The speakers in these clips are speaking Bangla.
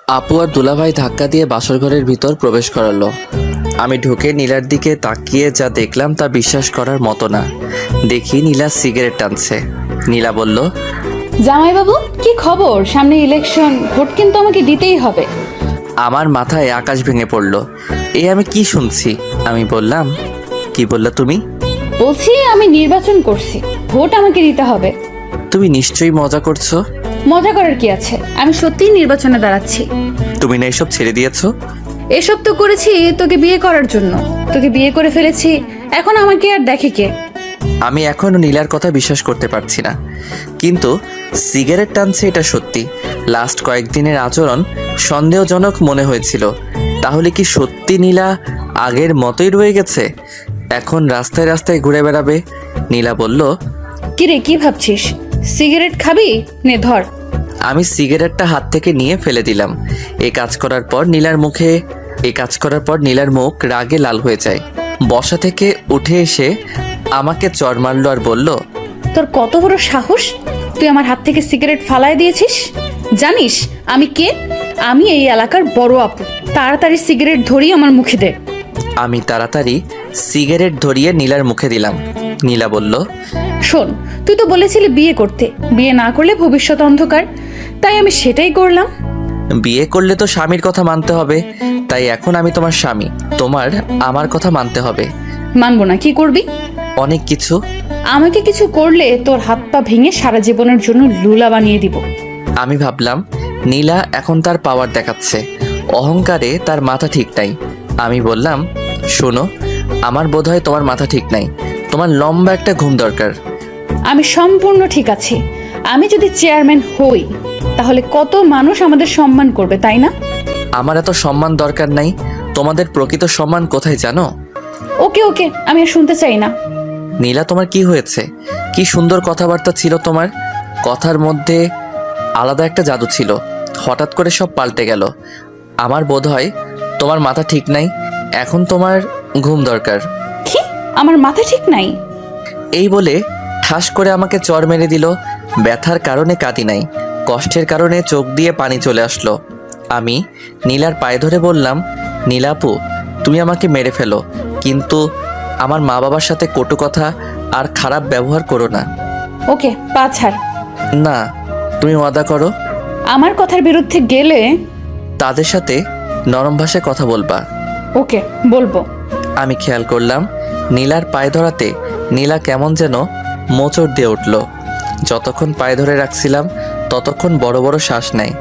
আপু আর দুলাভাই ধাক্কা দিয়ে বাসর ঘরের ভিতর প্রবেশ করালো। আমি ঢুকে নীলার দিকে তাকিয়ে যা দেখলাম তা বিশ্বাস করার মতো না। দেখি নীলা সিগারেট টানছে। নীলা বলল, জামাইবাবু কি খবর? সামনে ইলেকশন, ভোট কিন্তু আমাকে দিতেই হবে। আমার মাথায় আকাশ ভেঙে পড়ল। আমি কি শুনছি? আমি বললাম, কি বললা তুমি? বলছি আমি নির্বাচন করছি, ভোট আমাকে দিতে হবে। তুমি নিশ্চয়ই মজা করছো। মজা করার কি আছে, আমি সত্যিই নির্বাচনে দাঁড়াচ্ছি। তুমি না এসব ছেড়ে দিয়েছো? এসব তো করেছি তোকে বিয়ে করার জন্য, তোকে বিয়ে করে ফেলেছি, এখন আমাকে আর দেখে কে? আমি এখনো নীলার কথা বিশ্বাস করতে পারছি না, কিন্তু সিগারেট টানছে এটা সত্যি। লাস্ট কয়েকদিনের আচরণ সন্দেহজনক মনে হয়েছিল। তাহলে কি সত্যি নীলা আগের মতোই রয়ে গেছে? এখন রাস্তায় রাস্তায় ঘুরে বেড়াবে? নীলা বলল, কিরে কি ভাবছিস? সিগারেট খাবি? নে ধর। আমি সিগারেটটা হাত থেকে নিয়ে ফেলে দিলাম। এই কাজ করার পর নীলার মুখ রাগে লাল হয়ে যায়। বসা থেকে উঠে এসে আমাকে চড় মারল আর বলল, তোর কত বড় সাহস, তুই আমার হাত থেকে সিগারেট ফালায় দিয়েছিস? জানিস আমি কে? আমি এই এলাকার বড় আপু, তাড়াতাড়ি সিগারেট ধরিয়ে আমার মুখে দে। আমি তাড়াতাড়ি সিগারেট ধরিয়ে নীলার মুখে দিলাম। নীলা বলল, শোন, তুই তো বলেছিলি বিয়ে করতে, বিয়ে না করলে ভবিষ্যৎ অন্ধকার, তাই আমি সেটাই করলাম। বিয়ে করলে তো স্বামীর কথা মানতে হবে, তাই এখন আমি তোমার স্বামী, তোমার আমার কথা মানতে হবে। মানবো না? কি করবি? অনেক কিছু। আমাকে কিছু করলে তোর হাত পা ভেঙে সারা জীবনের জন্য লুলা বানিয়ে দিব। আমি ভাবলাম নীলা এখন তার পাওয়ার দেখাচ্ছে, অহংকারে তার মাথা ঠিক নাই। আমি বললাম, শোনো, আমার বোধহয় তোমার মাথা ঠিক নাই, তোমার লম্বা একটা ঘুম দরকার। আমি সম্পূর্ণ ঠিক আছি। আমি যদি চেয়ারম্যান হই তাহলে কত মানুষ আমাদের সম্মান করবে, তাই না? আমার এত সম্মান দরকার নাই। তোমাদের প্রকৃত সম্মান কোথায় জানো? ওকে ওকে, আমি আর শুনতে চাই না। নীলা, তোমার কি হয়েছে? কি সুন্দর কথাবার্তা ছিল তোমার, কথার মধ্যে আলাদা একটা জাদু ছিল, হঠাৎ করে সব পাল্টে গেল। আমার বোধ হয় তোমার মাথা ঠিক নাই, এখন তোমার ঘুম দরকার। কি? আমার মাথা ঠিক নাই? এই বলে ঠাস করে আমাকে চড় মেরে দিল। ব্যথার কারণে কাঁদি নাই, কষ্টের কারণে চোখ দিয়ে পানি চলে আসলো। আমি নীলার পায়ে ধরে বললাম, নীলাপু, তুমি আমাকে মেরে ফেলো, কিন্তু আমার মা বাবার সাথে কটু কথা আর খারাপ ব্যবহার করো না। ওকে, পা ছাড়। না, তুমি ওয়াদা করো আমার কথার বিরুদ্ধে গেলে তাদের সাথে নরম ভাষায় কথা বলবা। ওকে, বলবো। আমি খেয়াল করলাম নীলার পায়ে ধরাতে নীলা কেমন যেন মোচড় দিয়ে উঠল। যতক্ষণ পায়ে ধরে রাখছিলাম ততক্ষণ বড় বড় শ্বাস নেয়।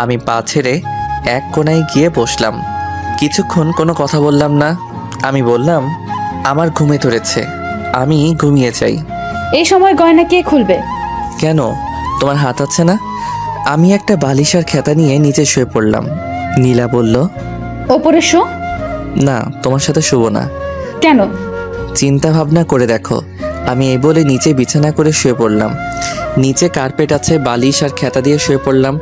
আমি পা ছেড়ে এক কোণায় গিয়ে বসলাম। কিছুক্ষণ কোনো কথা বললাম না। আমি বললাম, আমার ঘুমে ধরেছে, আমি ঘুমিয়ে চাই। এই সময় গয়না কে খুলবে? কেন, তোমার হাত আছে না? আমি একটা বালিশ আর খেতা নিয়ে নিচে শুয়ে পড়লাম। নীলা বলল, ওপরে শো। না, তোমার সাথে শুব না। কেন? চিন্তা ভাবনা করে দেখো। আমি এই বলে নিচে বিছানা করে শুয়ে পড়লাম। নিচে কার্পেট আছে, বালিশ আর খেতা দিয়ে শুয়ে পড়লাম।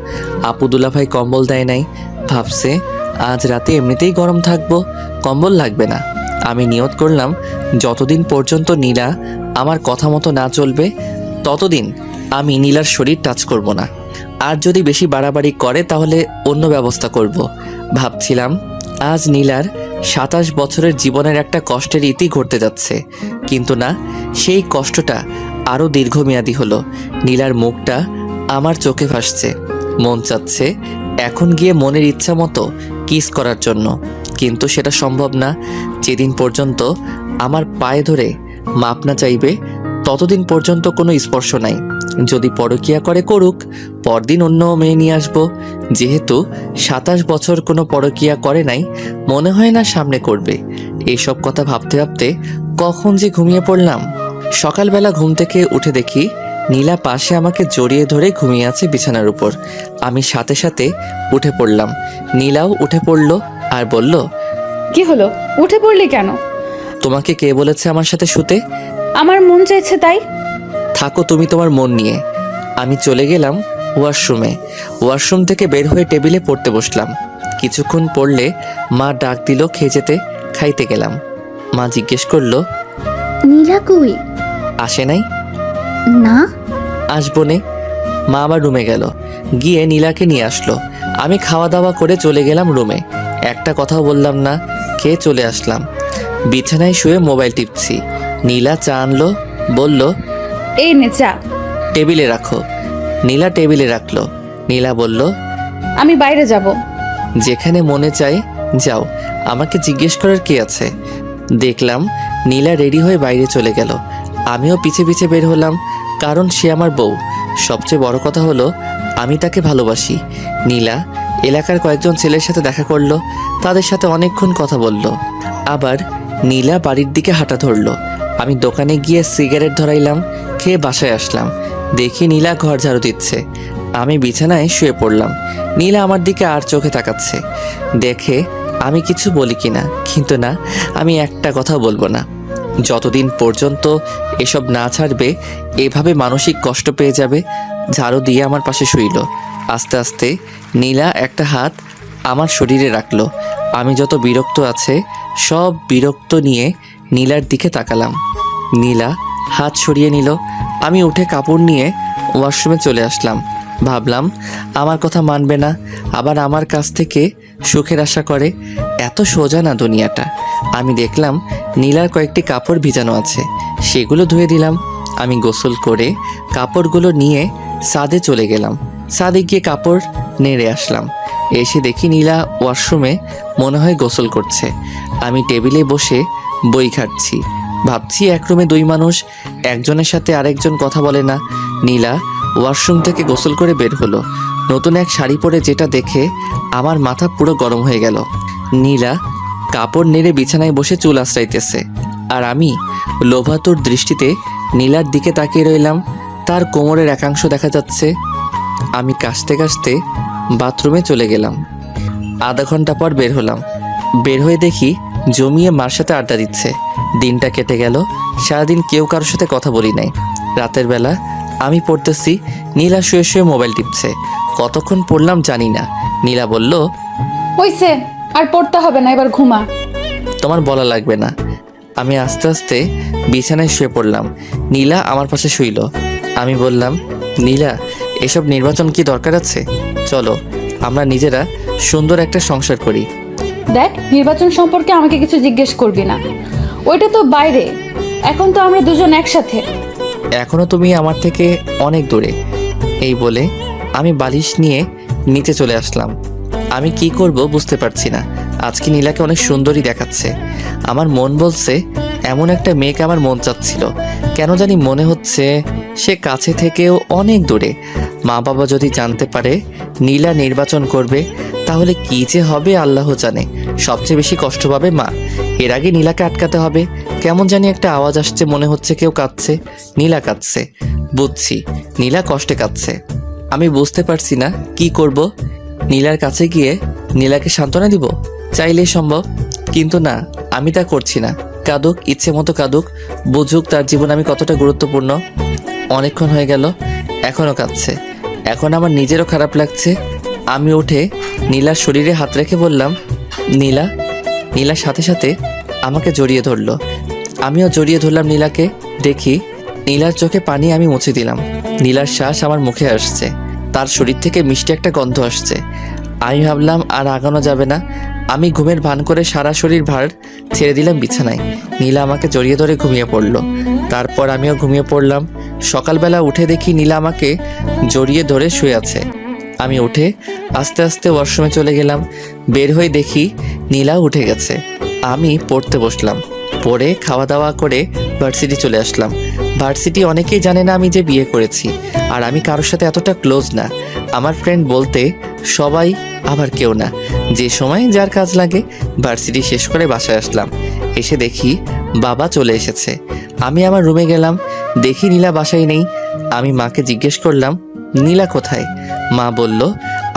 আপু দুলাভাই কম্বল দেয় নাই, ভাবছে আজ রাতে এমনিতেই গরম থাকবো, কম্বল লাগবে না। আমি নিয়ত করলাম যতদিন পর্যন্ত নীলা আমার কথা মতো না চলবে ততদিন আমি নীলার শরীর টাচ করব না। আর যদি বেশি বাড়াবাড়ি করে তাহলে অন্য ব্যবস্থা করব। ভাবছিলাম আজ নীলার 27 বছরের জীবনের একটা কষ্টের ইতি ঘটতে যাচ্ছে, কিন্তু না, সেই কষ্টটা আরও দীর্ঘমেয়াদী হলো। নীলার মুখটা আমার চোখে ভাসছে, মন চাচ্ছে এখন গিয়ে মনের ইচ্ছা মতো কিস করার জন্য, কিন্তু সেটা সম্ভব না। যেদিন পর্যন্ত আমার পায়ে ধরে মাপ না চাইবে ততদিন পর্যন্ত কোনো স্পর্শ নাই। যদি পরকীয়া করে করুক, পরদিন অন্য মেয়ে নিয়ে আসবো। যেহেতু 27 বছর কোনো পরকীয়া করে নাই, মনে হয় না সামনে করবে। এইসব কথা ভাবতে ভাবতে কখন যে ঘুমিয়ে পড়লাম। সকালবেলা ঘুম থেকে উঠে দেখি নীলা পাশে আমাকে জড়িয়ে ধরে ঘুমিয়ে আছে বিছানার উপর। আমি সাথে সাথে উঠে পড়লাম। নীলাও উঠে পড়ল আর বলল, কি হলো, উঠে পড়লি কেন? তোমাকে কে বলেছে আমার সাথে শুতে? আমার মন চাইছে তাই। থাকো তুমি তোমার মন নিয়ে। আমি চলে গেলাম ওয়াশরুমে। ওয়াশরুম থেকে বের হয়ে টেবিলে পড়তে বসলাম। কিছুক্ষণ পড়লে মা ডাক দিল খেয়ে যেতে। খাইতে গেলাম। মা জিজ্ঞেস করলো, নীলা কই? আসে নাই? না। আসবো নে। মা আবার রুমে গেল, গিয়ে নীলাকে নিয়ে আসলো। আমি খাওয়া দাওয়া করে চলে গেলাম রুমে। একটা কথাও বললাম না, খেয়ে চলে আসলাম। বিছানায় শুয়ে মোবাইল টিপছি। নীলা চা আনলো, বলল এই নে চা। টেবিলে রাখো। নীলা টেবিলে রাখলো। নীলা বলল আমি বাইরে যাব। যেখানে মনে চায় যাও, আমাকে জিজ্ঞেস করার কি আছে। দেখলাম নীলা রেডি হয়ে বাইরে চলে গেল। আমিও পিছে পিছে বের হলাম, কারণ সে আমার বউ। সবচেয়ে বড় কথা হলো আমি তাকে ভালোবাসি। নীলা এলাকার কয়েকজন ছেলের সাথে দেখা করলো, তাদের সাথে অনেকক্ষণ কথা বলল। আবার নীলা বাড়ির দিকে হাঁটা ধরলো। আমি দোকানে গিয়ে সিগারেট ধরাইলাম, খেয়ে বাসায় আসলাম। দেখি নীলা ঘর ঝাড়ু দিচ্ছে। আমি বিছানায় শুয়ে পড়লাম। নীলা আমার দিকে আর চোখে তাকাচ্ছে। দেখে আমি কিছু বলি কিনা, কিন্তু না, আমি একটা কথা বলবো না। যতদিন পর্যন্ত এসব না ছাড়বে, এভাবে মানসিক কষ্ট পেয়ে যাবে। ঝাড়ু দিয়ে আমার পাশে শুইল। আস্তে আস্তে নীলা একটা হাত আমার শরীরে রাখলো। আমি যত বিরক্ত আছে সব বিরক্ত নিয়ে নীলার দিকে তাকালাম। নীলা হাত সরিয়ে নিল। আমি উঠে কাপড় নিয়ে ওয়াশরুমে চলে আসলাম। ভাবলাম আমার কথা মানবে না, আবার আমার কাছ থেকে সুখের আশা করে। এত সোজা না দুনিয়াটা। আমি দেখলাম নীলার কয়েকটি কাপড় ভিজানো আছে, সেগুলো ধুয়ে দিলাম। আমি গোসল করে কাপড়গুলো নিয়ে ছাদে চলে গেলাম। ছাদে গিয়ে কাপড় নেড়ে আসলাম। এসে দেখি নীলা ওয়াশরুমে মনে হয় গোসল করছে। আমি টেবিলে বসে বই ঘাঁটছি। ভাবছি এক রুমে দুই মানুষ, একজনের সাথে আরেকজন কথা বলে না। নীলা ওয়াশরুম থেকে গোসল করে বের হলো। নতুন এক শাড়ি পরে, যেটা দেখে আমার মাথা পুরো গরম হয়ে গেল। নীলা কাপড় নেড়ে বিছানায় বসে চুল আঁচড়াইতেছে, আর আমি লোভাতুর দৃষ্টিতে নীলার দিকে তাকিয়ে রইলাম। তার কোমরের একাংশ দেখা যাচ্ছে। আমি কাশতে কাশতে বাথরুমে চলে গেলাম। আধা ঘন্টা পর বের হলাম। বের হয়ে দেখি জমিয়ে মার সাথে আড্ডা দিচ্ছে। দিনটা কেটে গেল। সারাদিন কেউ কারোর সাথে কথা বলি নাই। রাতের বেলা আমি পড়তেছি, নীলা শুয়ে শুয়ে মোবাইল টিপছে। কতক্ষণ পড়লাম জানি না। নীলা বলল হইছে, আর পড়তে হবে না, এবার ঘুমা। তোমার বলা লাগবে না। আমি আস্তে আস্তে বিছানায় শুয়ে পড়লাম। নীলা আমার পাশে শুইল। আমি বললাম, নীলা, এসব নির্বাচন কি দরকার আছে? চলো আমরা নিজেরা সুন্দর একটা সংসার করি। দেখ, নির্বাচন সম্পর্কে আমাকে কিছু জিজ্ঞেস করবি না, ওইটা তো বাইরে। এখন তো আমরা দুজন একসাথে। এখনো তুমি আমার থেকে অনেক দূরে। এই বলে আমি বালিশ নিয়ে নিচে চলে আসলাম। আমি কি করব বুঝতে পারছি না। আজকে নীলাকে অনেক সুন্দরী দেখাচ্ছে। আমার মন বলছে এমন একটা মেয়েকে আমার মন চাচ্ছিল। কেন জানি মনে হচ্ছে সে কাছে থেকেও অনেক দূরে। মা বাবা যদি জানতে পারে নীলা নির্বাচন করবে, তাহলে কি যে হবে আল্লাহ জানে। সবচেয়ে বেশি কষ্ট পাবে মা। এর আগে নীলাকে আটকাতে হবে। কেমন জানি একটা আওয়াজ আসছে, মনে হচ্ছে কেউ কাঁদছে। নীলা কাঁদছে, বুঝছি নীলা কষ্টে কাঁদছে। আমি বুঝতে পারছি না কি করব। নীলার কাছে গিয়ে নীলাকে সান্ত্বনা দিব, চাইলেই সম্ভব, কিন্তু না, আমি তা করছি না। কাঁদুক, ইচ্ছে মতো কাঁদুক, বুঝুক তার জীবন আমি কতটা গুরুত্বপূর্ণ। অনেকক্ষণ হয়ে গেল, এখনও কাঁদছে। এখন আমার নিজেরও খারাপ লাগছে। আমি উঠে নীলার শরীরে হাত রেখে বললাম, নীলা। নীলার সাথে সাথে আমাকে জড়িয়ে ধরলো। আমিও জড়িয়ে ধরলাম নীলাকে। দেখি নীলার চোখে পানি আমি মুছে দিলাম। নীলার শ্বাস আমার মুখে আসছে। তার শরীর থেকে মিষ্টি একটা গন্ধ আসছে। আমি ভাবলাম আর আগানো যাবে না। আমি ঘুমের ভান করে সারা শরীর ভার ছেড়ে দিলাম বিছানায়। নীলা আমাকে জড়িয়ে ধরে ঘুমিয়ে পড়লো। তারপর আমিও ঘুমিয়ে পড়লাম। সকালবেলা উঠে দেখি নীলা আমাকে জড়িয়ে ধরে শুয়ে আছে। আমি উঠে আস্তে আস্তে ওয়াশরুমে চলে গেলাম। বের হয়ে দেখি নীলা উঠে গেছে। আমি পড়তে বসলাম। পড়ে খাওয়া দাওয়া করে ভার্সিটি চলে আসলাম। ভার্সিটি অনেকেই জানে না আমি যে বিয়ে করেছি, আর আমি কারোর সাথে এতটা ক্লোজ না। আমার ফ্রেন্ড বলতে সবাই, আবার কেউ না। যে সময় যার কাজ লাগে। ভার্সিটি শেষ করে বাসায় আসলাম। এসে দেখি বাবা চলে এসেছে। আমি আমার রুমে গেলাম, দেখি নীলা বাসায় নেই। আমি মাকে জিজ্ঞেস করলাম, নীলা কোথায়? মা বলল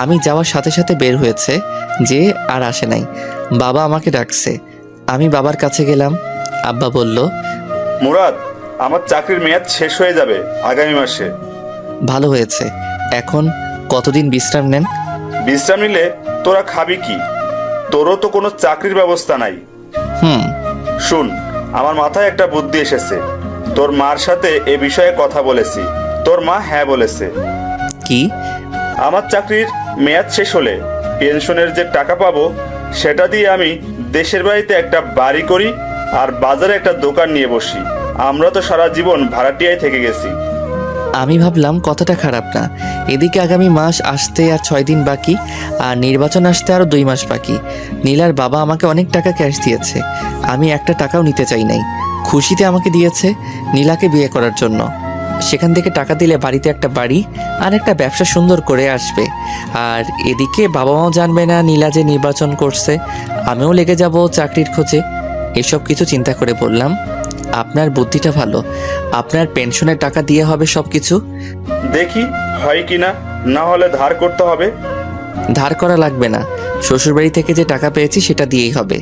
আমি যাওয়ার সাথে সাথে বের হয়েছে, যে আর আসে নাই। বাবা আমাকে ডাকছে। আমি বাবার কাছে গেলাম। আব্বা বলল, মুরাদ, আমার চাকরির মেয়াদ শেষ হয়ে যাবে আগামী মাসে। ভালো হয়েছে। এখন কতদিন বিশ্রাম নেন? বিশ্রাম নিলে তোরা খাবি কি? তোরও তো কোনো চাকরির ব্যবস্থা নাই। শুন, আমার মাথায় একটা বুদ্ধি এসেছে। তোর মার সাথে এ বিষয়ে কথা বলেছি। তোর মা হ্যাঁ বলেছে। কি? আমার চাকরির মেয়াদ শেষ হলে পেনশনের যে টাকা পাবো সেটা দিয়ে আমি দেশের বাড়িতে একটা বাড়ি করি আর বাজারে একটা দোকান নিয়ে বসি। আমরা তো সারা জীবন ভাড়াটিয়ায় থেকে গেছি। আমি ভাবলাম কথাটা খারাপ না। এদিকে আগামী মাস আসতে আর 6 দিন বাকি, আর নির্বাচন আসতে আরও 2 মাস বাকি। নীলার বাবা আমাকে অনেক টাকা ক্যাশ দিয়েছে, আমি একটা টাকাও নিতে চাই নাই। খুশিতে আমাকে দিয়েছে নীলাকে বিয়ে করার জন্য। সেখান থেকে টাকা দিলে বাড়িতে একটা বাড়ি আর একটা ব্যবসা সুন্দর করে আসবে। আর এদিকে বাবা মাও জানবে না নীলা যে নির্বাচন করছে, আমিও লেগে যাব চাকরির খোঁজে। এসব কিছু চিন্তা করে বললাম, আপনার বুদ্ধিটা ভালো, আপনার পেনশনের টাকা দিয়ে হবে সব কিছু। দেখি হয় কিনা, না হলে ধার করতে হবে। ধার করা লাগবে না, শ্বশুরবাড়ি থেকে যে টাকা পেয়েছি সেটা দিয়েই হবে।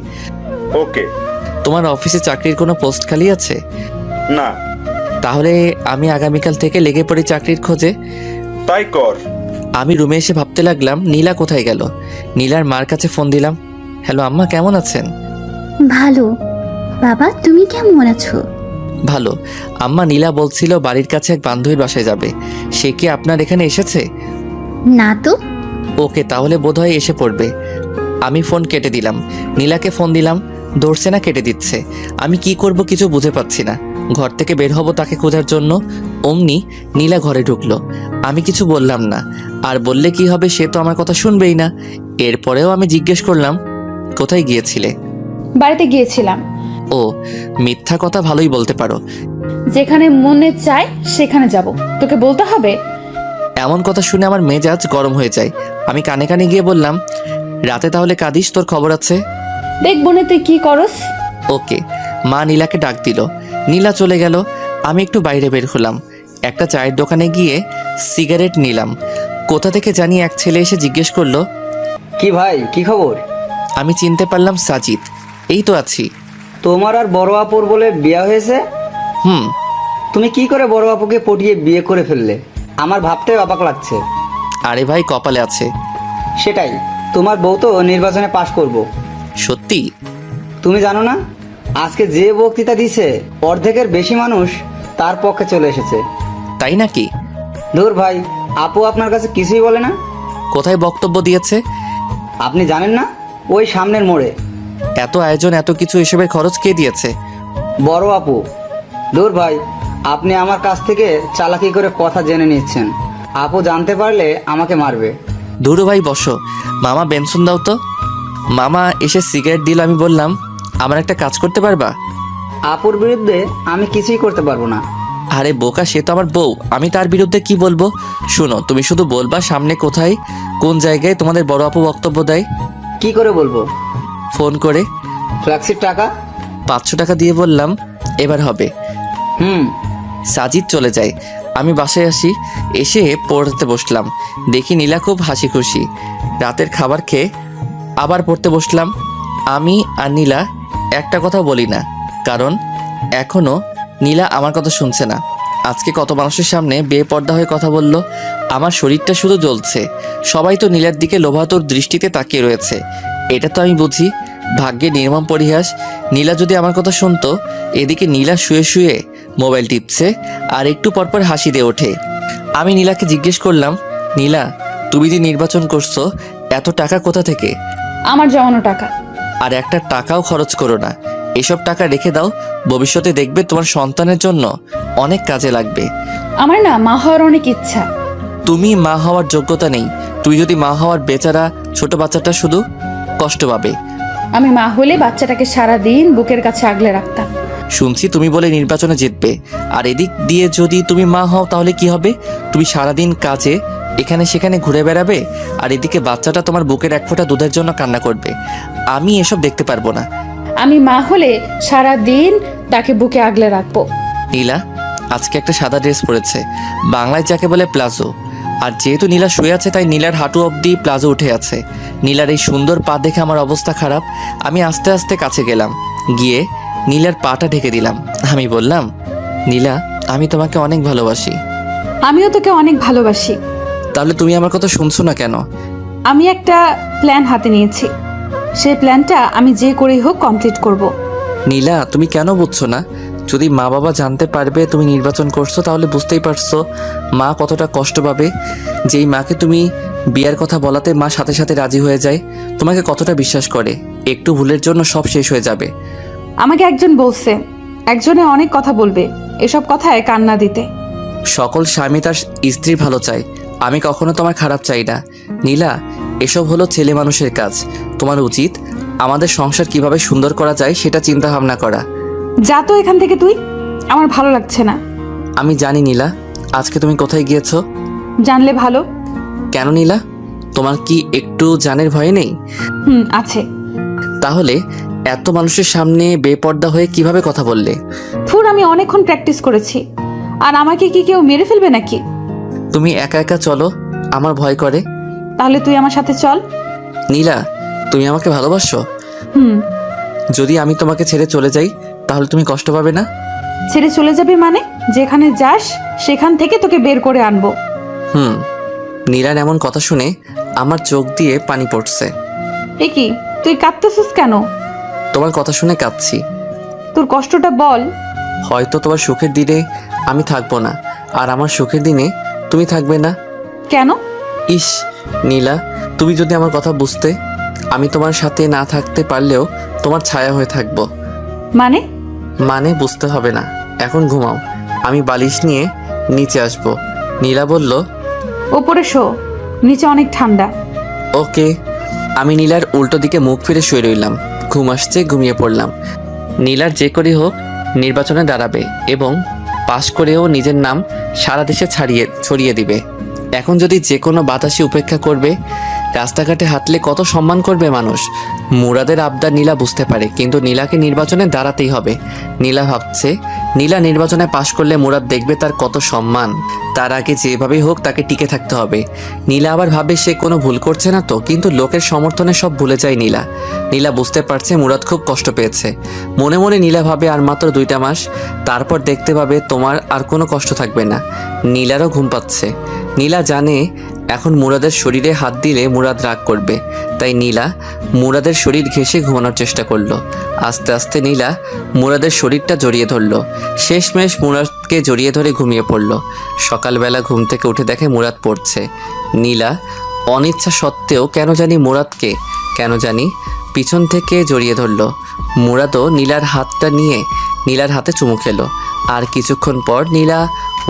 ওকে। তোমার অফিসে চাকরির কোনো পোস্ট খালি আছে? না। তাহলে আমি আগামীকাল থেকে লেগে পড়ি চাকরির খোঁজে। তাই কর। আমি রুমে এসে ভাবতে লাগলাম নীলা কোথায় গেল। নীলার মার কাছে ফোন দিলাম। হ্যালো আম্মা, কেমন আছেন? ভালো। বাবা তুমি কেমন আছো? ভালো। আম্মা, নীলা বলছিল বাড়ির কাছে এক বান্ধবীর বাসায় যাবে, সে কি আপনার এখানে এসেছে? না তো। ওকে, তাহলে বোধহয় এসে পড়বে। আমি ফোন কেটে দিলাম। নীলাকে ফোন দিলাম, ধরছে না, কেটে দিচ্ছে। আমি কি করব কিছু বুঝে পাচ্ছি না। ঘর থেকে বের হব তাকে খোঁজার জন্য, অমনি নীলা ঘরে ঢুকলো। আমি কিছু বললাম না, আর বললে কি হবে, সে তো আমার কথা শুনবেই না। এরপরেও আমি জিজ্ঞেস করলাম, কোথায় গিয়েছিলে? বাড়িতে গিয়েছিলাম। ও, মিথ্যা কথা ভালোই বলতে পারো। যেখানে মনে চায় সেখানে যাব, তোকে বলতে হবে? এমন কথা শুনে আমার মেজাজ গরম হয়ে যায়। আমি কানে কানে গিয়ে বললাম, রাতে তাহলে কাঁদিস, তোর খবর আছে। দেখবো না তুই কি করস। ওকে। মা নীলাকে ডাক দিল। নীলা চলে গেল। আমি একটু বাইরে বের হলাম। একটা চায়ের দোকানে গিয়ে সিগারেট নিলাম। কোথা থেকে জানি এক ছেলে এসে জিজ্ঞেস করলো, কি ভাই, কি খবর? আমি চিনতে পারলাম সাজিদ। এই তো আছি। তোমার আর বড় আপুর বলে বিয়ে হয়েছে? হুম। তুমি কি করে বড় আপুকে পটিয়ে বিয়ে করে ফেললে? আমার ভাবতে অবাক লাগছে। আরে ভাই, কপালে আছে। সেটাই, তোমার বউ তো নির্বাচনে পাশ করব। সত্যি? তুমি জানো না, আজকে যে বক্তৃতা দিছে অর্ধেকের বেশি মানুষ তার পক্ষে চলে এসেছে। তাই নাকি? ধুর ভাই, আপু আপনার কাছে কিছুই বলে না? কোথায় বক্তব্য দিয়েছে? আপনি জানেন না, ওই সামনের মোড়ে। এত আয়োজন, এত কিছু, এসবের খরচ কে দিয়েছে? বড় আপু। ধুর ভাই, আপনি আমার কাছ থেকে চালাকি করে কথা জেনে নিচ্ছেন। আপু জানতে পারলে আমাকে মারবে। ধুরু ভাই, বসো। মামা বেনসন দাও তো। মামা এসে সিগারেট দিল। আমি বললাম, আমার একটা কাজ করতে পারবা? আপুর বিরুদ্ধে আমি কিছুই করতে পারবো না। আরে বোকা, সে তো আমার বউ, আমি তার বিরুদ্ধে কি বলবো? শোনো, তুমি শুধু বলবা সামনে কোথায়, কোন জায়গায় তোমাদের বড় আপু বক্তব্য দেয়। কি করে বলবো? ফোন করে। ফ্ল্যাক্সির টাকা? 500 টাকা দিয়ে বললাম, এবার হবে। হুম। সাজিদ চলে যায়। আমি বাসায় আসি, এসে পড়তে বসলাম। দেখি নীলা খুব হাসি খুশি। রাতের খাবার খেয়ে আবার পড়তে বসলাম। আমি আর নীলা একটা কথা বলি না, কারণ এখনও নীলা আমার কথা শুনছে না। আজকে কত মানুষের সামনে বেপর্দা হয়ে কথা বলল। আমার শরীরটা শুধু জ্বলছে। সবাই তো নীলার দিকে লোভাতুর দৃষ্টিতে তাকিয়ে রয়েছে। এটা তো আমি বুঝি। ভাগ্যে নির্মম পরিহাস, নীলা যদি আমার কথা শুনতো। এদিকে নীলা শুয়ে শুয়ে মোবাইল টিপছে আর একটু পরপর হাসি দিয়ে ওঠে। আমি নীলাকে জিজ্ঞেস করলাম, নীলা, তুমি যে নির্বাচন করছো, এত টাকা কোথা থেকে? আমার জমানো টাকা। আর একটা টাকাও খরচ করো না, এসব টাকা রেখে দাও। ভবিষ্যতে দেখবে তোমার সন্তানের জন্য অনেক কাজে লাগবে। আমার না মা হওয়ার অনেক ইচ্ছা। তুমি মা হওয়ার যোগ্যতা নেই। তুই যদি মা হওয়ার, বেচারা ছোট বাচ্চাটা শুধু কষ্ট পাবে। আমি মা হলে বাচ্চাটাকে সারা দিন বুকের কাছে আগলে রাখতাম। শুনছি তুমি বলে নির্বাচনে জিতবে, আর এদিক দিয়ে যদি তুমি মা হও তাহলে কি হবে? তুমি সারাদিন কাজে এখানে সেখানে ঘুরে বেড়াবে, আর এদিকে বাচ্চাটা তোমার বুকের এক ফোঁটা দুধের জন্য কান্না করবে। আমি এসব দেখতে পারবো না। আমি মা হলে সারা দিন তাকে বুকে আগলে রাখবো। নীলা আজকে একটা সাদা ড্রেস পরেছে, বাংলায় যাকে বলে প্লাজো। আর যেহেতু নীলা শুয়ে আছে, তাই নীলার হাঁটু অবধি প্লাজো উঠে আছে। নীলার এই সুন্দর পা দেখে আমার অবস্থা খারাপ। আমি আস্তে আস্তে কাছে গেলাম, গিয়ে নীলার পাটা ঢেকে দিলাম। আমি বললাম, নীলা, আমি তোমাকে অনেক ভালোবাসি। আমিও তোকে অনেক ভালোবাসি। তাহলে তুমি আমার কথা শুনছো না কেন? আমি একটা প্ল্যান হাতে নিয়েছি, সেই প্ল্যানটা আমি যে করেই হোক কমপ্লিট করব। নীলা, তুমি কেন বুঝছো না? যদি মা বাবা জানতে পারবে তুমি নির্বাচন করছো, তাহলে বুঝতেই পারছো মা কতটা কষ্ট পাবে। যেই মাকে তুমি বিয়ার কথা বলাতে মা সাথে সাথে রাজি হয়ে যায়, তোমাকে কতটা বিশ্বাস করে। একটু ভুলের জন্য সব শেষ হয়ে যাবে। আমাকে একজন বলছে একজনে অনেক কথা বলবে, এসব কথায় কান্না দিতে। সকল স্বামী তার স্ত্রীর ভালো চায়, আমি কখনো তোমার খারাপ চাই না নীলা। এসব হলো ছেলে মানুষের কাজ। তোমার উচিত আমাদের সংসার কিভাবে সুন্দর করা যায় সেটা চিন্তা ভাবনা করা। যা তো এখান থেকে তুই, আমার ভালো লাগছে না। আমি জানি নীলা, আজকে তুমি কোথায় গিয়েছো। জানলে ভালো। কেন নীলা, তোমার কি একটু জানের ভয় নেই? আছে। তাহলে এত মানুষের সামনে বেপর্দা হয়ে কিভাবে কথা বললে? আমি অনেকক্ষণ প্র্যাকটিস করেছি। আর আমাকে কি কেউ মেরে ফেলবে নাকি? তুমি একা একা চলো, আমার ভয় করে। তাহলে তুই আমার সাথে চল। নীলা, তুমি আমাকে ভালোবাসো? যদি আমি তোমাকে ছেড়ে চলে যাই তাহলে তুমি কষ্ট পাবে না? ছেড়ে চলে যাবে মানে? যেখানে যাস সেখান থেকে তোকে বের করে আনবো। নীলার এমন কথা শুনে আমার চোখ দিয়ে পানি পড়ছে। এ কি, তুই কাঁদতেছিস কেন? তোমার কথা শুনে কাঁদছি। তোর কষ্টটা বল। হয়তো তোমার সুখের দিনে আমি থাকবো না, আর আমার সুখের দিনে তুমি থাকবে না। কেন? ইস নীলা, তুমি যদি আমার কথা বুঝতে, আমি তোমার সাথে না থাকতে পারলেও তোমার ছায়া হয়ে থাকবো। মানে বুঝতে হবে না, এখন ঘুমাও, আমি বালিশ নিয়ে নিচে আসবো। নীলা বলল, ওপরে শো, নিচে অনেক ঠান্ডা। ওকে। আমি নীলার উল্টো দিকে মুখ ফিরে শুয়ে রইলাম। ঘুম আসছে, ঘুমিয়ে পড়লাম। নীলার যে করে হোক নির্বাচনে দাঁড়াবে এবং পাশ করেও নিজের নাম সারা দেশে ছড়িয়ে দিবে। এখন যদি যে কোনো বাতাসে উপেক্ষা করবে, রাস্তাঘাটে হাঁটলে কত সম্মান করবে মানুষ। মুরাদের আবদার নীলা বুঝতে পারে, কিন্তু নীলাকে নির্বাচনে দাঁড়াতেই হবে। নীলা ভাবছে, নীলা নির্বাচনে পাশ করলে মুরাদ দেখবে তার কত সম্মান। তার আগে যেভাবেই হোক তাকে টিকে থাকতে হবে। নীলা আবার ভাবে সে কোনো ভুল করছে না তো, কিন্তু লোকের সমর্থনে সব ভুলে যায় নীলা। নীলা বুঝতে পারছে মুরাদ খুব কষ্ট পেয়েছে। মনে মনে নীলা ভাবে আর মাত্র 2টা মাস, তারপর দেখতে পাবে তোমার আর কোনো কষ্ট থাকবে না। নীলারও ঘুম পাচ্ছে। নীলা জানে এখন মুরাদের শরীরে হাত দিলে মুরাদ রাগ করবে, তাই নীলা মুরাদের শরীর ঘেঁষে ঘুমানোর চেষ্টা করলো। আস্তে আস্তে নীলা মুরাদের শরীরটা জড়িয়ে ধরলো। শেষমেশ মুরাদকে জড়িয়ে ধরে ঘুমিয়ে পড়লো। সকালবেলা ঘুম থেকে উঠে দেখে মুরাদ পড়ছে। নীলা অনিচ্ছা সত্ত্বেও কেন জানি পিছন থেকে জড়িয়ে ধরলো। মুরাদও নীলার হাতটা নিয়ে নীলার হাতে চুমু খেলো। আর কিছুক্ষণ পর নীলা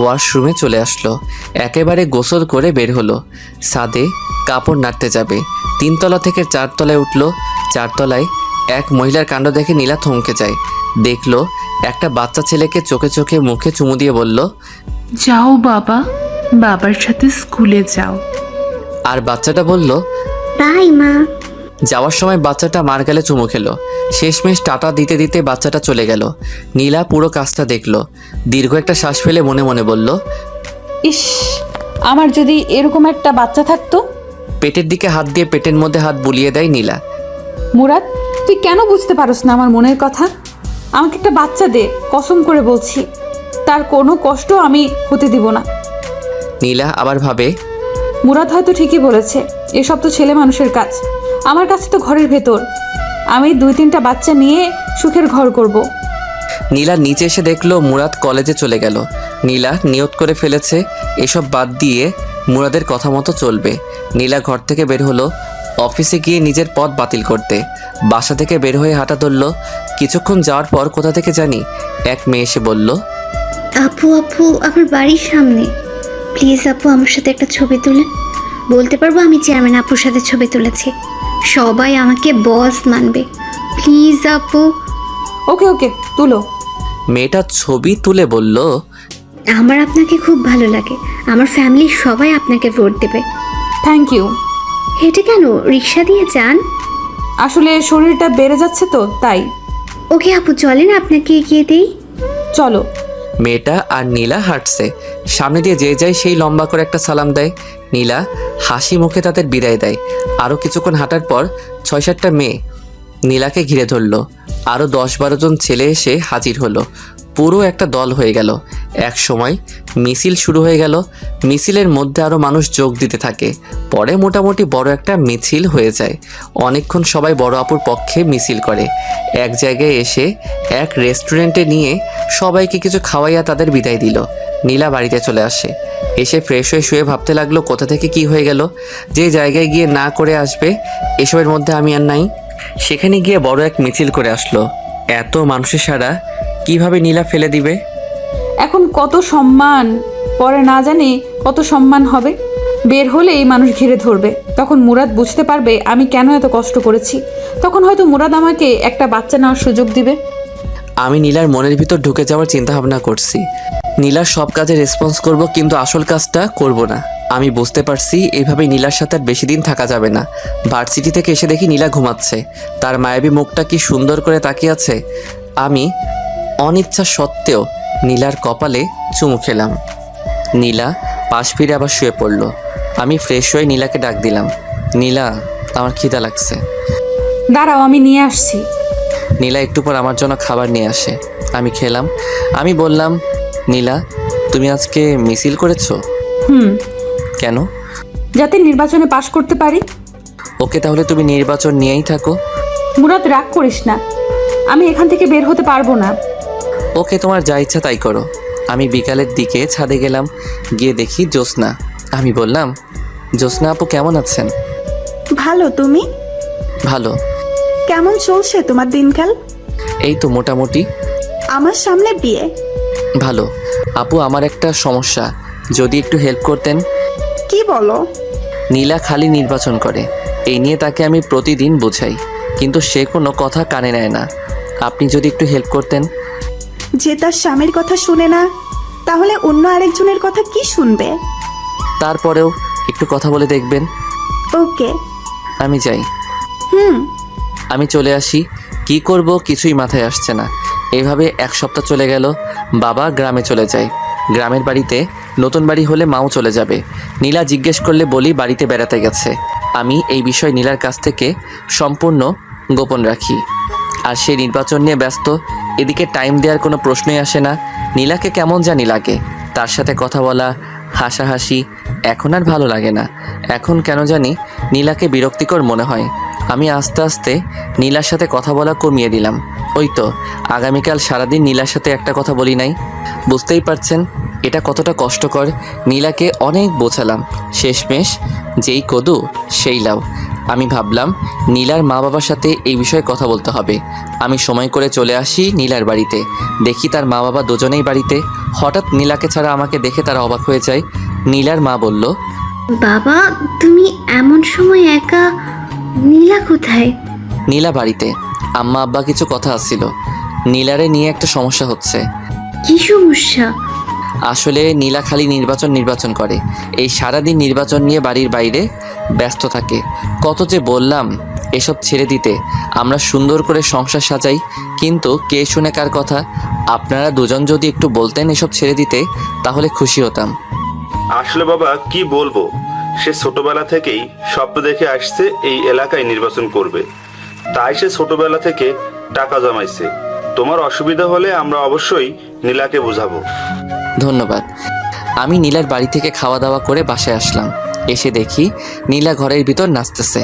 ওয়াশরুমে চলে আসলো। একেবারে গোসল করে বের হলো। ছাদে কাপড় নাড়তে যাবে। 3 তলা থেকে 4 তলায় উঠলো। 4 তলায় এক মহিলার কাণ্ড দেখে নীলা থমকে যায়। দেখলো একটা বাচ্চা ছেলেকে চোখে চোখে মুখে চুমু দিয়ে বলল, যাও বাবা, বাবার সাথে স্কুলে যাও। আর বাচ্চাটা বলল, বাই মা। যাওয়ার সময় বাচ্চাটা মার গালে চুমু খেলো। শেষমেশ টাটা দিতে দিতে বাচ্চাটা চলে গেল। নীলা পুরো কাজটা দেখলো। দীর্ঘ একটা শ্বাস ফেলে মনে মনে বলল, ইস, আমার যদি এরকম একটা বাচ্চা থাকতো। পেটের দিকে হাত দিয়ে পেটের মধ্যে হাত বুলিয়ে দেয় নীলা। মুরাদ, তুই কেন বুঝতে পারস না আমার মনের কথা? আমাকে একটা বাচ্চা দে, কসম করে বলছি, তার কোনো কষ্ট আমি হতে দিব না। নীলা আবার ভাবে, মুরাদ হয়তো ঠিকই বলেছে, এসব তো ছেলে মানুষের কাজ। আমার কাছে তো ঘরের ভেতর, আমি 2-3টা বাচ্চা নিয়ে সুখের ঘর করব। নীলা নিচে এসে দেখলো মুরাদ কলেজে চলে গেল। নীলা নিয়ত করে ফেলেছে এসব বাদ দিয়ে মুরাদের কথা মতো চলবে। নীলা ঘর থেকে বের হলো অফিসে গিয়ে নিজের পথ বাতিল করতে। বাসা থেকে বের হয়ে হাঁটা ধরলো। কিছুক্ষণ যাওয়ার পর কোথা থেকে জানি এক মেয়ে এসে বলল, আপু আমার বাড়ির সামনে, প্লিজ আপু আমার সাথে একটা ছবি তুলেন। বলতে পারবো আমি চেয়ারম্যান আপুর সাথে ছবি তুলেছি, সবাই আমাকে বস মানবে। প্লিজ আপু। ওকে তুলো। মেয়েটা ছবি তুলে বলল, আমার আপনাকে খুব ভালো লাগে, আমার ফ্যামিলির সবাই আপনাকে ভোট দেবে। Thank you. হেঁটে কেন, রিক্সা দিয়ে যান। আসলে শরীরটা বেড়ে যাচ্ছে তো তাই। ওকে আপু, চলেন আপনাকে এগিয়ে দিই। চলো। মেয়েটা আর নীলা হাঁটছে। সামনে দিয়ে যে যায় সেই লম্বা করে একটা সালাম দেয়। নীলা হাসি মুখে তাদের বিদায় দেয়। আরও কিছুক্ষণ হাঁটার পর 6-7টা মেয়ে নীলাকে ঘিরে ধরলো। আরও 10-12 জন ছেলে এসে হাজির হলো। পুরো একটা দল হয়ে গেল। এক সময় মিছিল শুরু হয়ে গেল। মিছিলের মধ্যে আরও মানুষ যোগ দিতে থাকে। পরে মোটামুটি বড় একটা মিছিল হয়ে যায়। অনেকক্ষণ সবাই বড় আপুর পক্ষে মিছিল করে। এক জায়গায় এসে এক রেস্টুরেন্টে নিয়ে সবাইকে কিছু খাওয়াইয়া তাদের বিদায় দিল। নীলা বাড়িতে চলে আসে। এসে ফ্রেশ হয়ে শুয়ে ভাবতে লাগলো কোথা থেকে কি হয়ে গেল। যে জায়গায় গিয়ে না করে আসবে এসবের মধ্যে আমি আর নাই। সেখানে গিয়ে বড় এক মিছিল করে আসলো। এত মানুষের সারা কিভাবে নীলা ফেলে দিবে? এখন কত সম্মান, পরে না জানি কত সম্মান হবে। বের হলেই মানুষ ঘিরে ধরবে। তখন মুরাদ বুঝতে পারবে আমি কেন এত কষ্ট করেছি। তখন হয়তো মুরাদ আমাকে একটা বাচ্চা নেওয়ার সুযোগ দিবে। আমি নীলার মনের ভিতর ঢুকে যাওয়ার চিন্তা ভাবনা করছি। নীলার সব কাজে রেসপন্স করব, কিন্তু আসল কাজটা করব না। আমি বুঝতে পারছি এইভাবে নীলার সাথে আর বেশি দিন থাকা যাবে না। ভার্সিটি থেকে এসে দেখি নীলা ঘুমাচ্ছে। তার মায়াবী মুখটা কি সুন্দর করে তাকিয়ে আছে। আমি অনিচ্ছা সত্ত্বেও নীলার কপালে চুমু খেলাম। নীলা পাশ ফিরে আবার শুয়ে পড়ল। আমি ফ্রেশ হয়ে নীলাকে ডাক দিলাম, নীলা আমার খিদা লাগছে। দাঁড়াও, আমি নিয়ে আসছি। নীলা একটু পর আমার জন্য খাবার নিয়ে আসে। আমি খেলাম। আমি বললাম, নীলা তুমি আজকে মিছিল করেছো? কেন? যাতে নির্বাচনে পাশ করতে পারি। ওকে, তাহলে তুমি নির্বাচন নিয়েই থাকো। মুরাদ, রাগ করিস না, আমি এখান থেকে বের হতে পারবো না। ওকে, তোমার যা ইচ্ছা তাই করো। আমি বিকালের দিকে ছাদে গেলাম। গিয়ে দেখি জ্যোৎস্না। আমি বললাম, জ্যোৎস্না আপু কেমন আছেন? ভালো, তুমি? ভালো। কেমন চলছে তোমার দিনকাল? এই তো মোটামুটি। আমার সামনে বিয়ে। ভালো। আপু আমার একটা সমস্যা, যদি একটু হেল্প করতেন। কি বলো? নীলা খালি নির্বাচন করে, এই নিয়ে তাকে আমি প্রতিদিন বোঝাই, কিন্তু সে কোনো কথা কানে নেয় না। আপনি যদি একটু হেল্প করতেন। যে তার স্বামীর কথা শুনে না, তাহলে অন্য আরেকজনের কথা কি শুনবে? তারপরেও একটু কথা বলে দেখবেন। ওকে। আমি যাই। আমি চলে আসি। কি করব কিছুই মাথায় আসছে না। এভাবে এক সপ্তাহ চলে গেল। বাবা গ্রামে চলে যায়। গ্রামের বাড়িতে নতুন বাড়ি হলে মাও চলে যাবে। নীলা জিজ্ঞেস করলে বলি বাড়িতে বেড়াতে গেছে। আমি এই বিষয় নীলার কাছ থেকে সম্পূর্ণ গোপন রাখি। আর সে নির্বাচন নিয়ে ব্যস্ত। এদিকে টাইম দেওয়ার কোনো প্রশ্নই আসে না। নীলাকে কেমন জানি লাগে, তার সাথে কথা বলা, হাসাহাসি এখন আর ভালো লাগে না। এখন কেন জানি নীলাকে বিরক্তিকর মনে হয়। আমি আস্তে আস্তে নীলার সাথে কথা বলা কমিয়ে দিলাম। ওই তো আগামীকাল সারাদিন নীলার সাথে একটা কথা বলি নাই। বুঝতেই পারছেন এটা কতটা কষ্টকর। নীলাকে অনেক বোঝালাম, শেষমেশ যেই কদু সেই লাউ। আমি ভাবলাম নীলার মা বাবার সাথে এই বিষয়ে কথা বলতে হবে। আমি সময় করে চলে আসি নীলার বাড়িতে। দেখি তার মা বাবা দুজনেই বাড়িতে। হঠাৎ নীলাকে ছাড়া আমাকে দেখে তারা অবাক হয়ে যায়। নীলার মা বলল, বাবা তুমি এমন সময় একা? নীলা কোথায়? নীলা বাড়িতে। আম্মা আব্বা কিছু কথা আসছিল। নীলারে নিয়ে একটা সমস্যা হচ্ছে। কি সমস্যা? আসলে নীলা খালি নির্বাচন করে। এই সারাদিন নির্বাচন নিয়ে বাড়ির বাইরে ব্যস্ত থাকে। কত যে বললাম এসব ছেড়ে দিতে, আমরা সুন্দর করে সংসার সাজাই, কিন্তু কে শুনে কার কথা। আপনারা দুজন যদি একটু বলতেন এসব ছেড়ে দিতে, তাহলে খুশি হতাম। আসলে বাবা কি বলবো, সে ছোটবেলা থেকেই স্বপ্ন দেখে আসছে এই এলাকায় নির্বাচন করবে। তাই সে ছোটবেলা থেকে টাকা জমাইছে। তোমার অসুবিধা হলে আমরা অবশ্যই নীলাকে বোঝাবো। ধন্যবাদ। আমি নীলার বাড়ি থেকে খাওয়া দাওয়া করে বাসায় আসলাম। এসে দেখি নীলা ঘরের ভিতর নাচতেছে।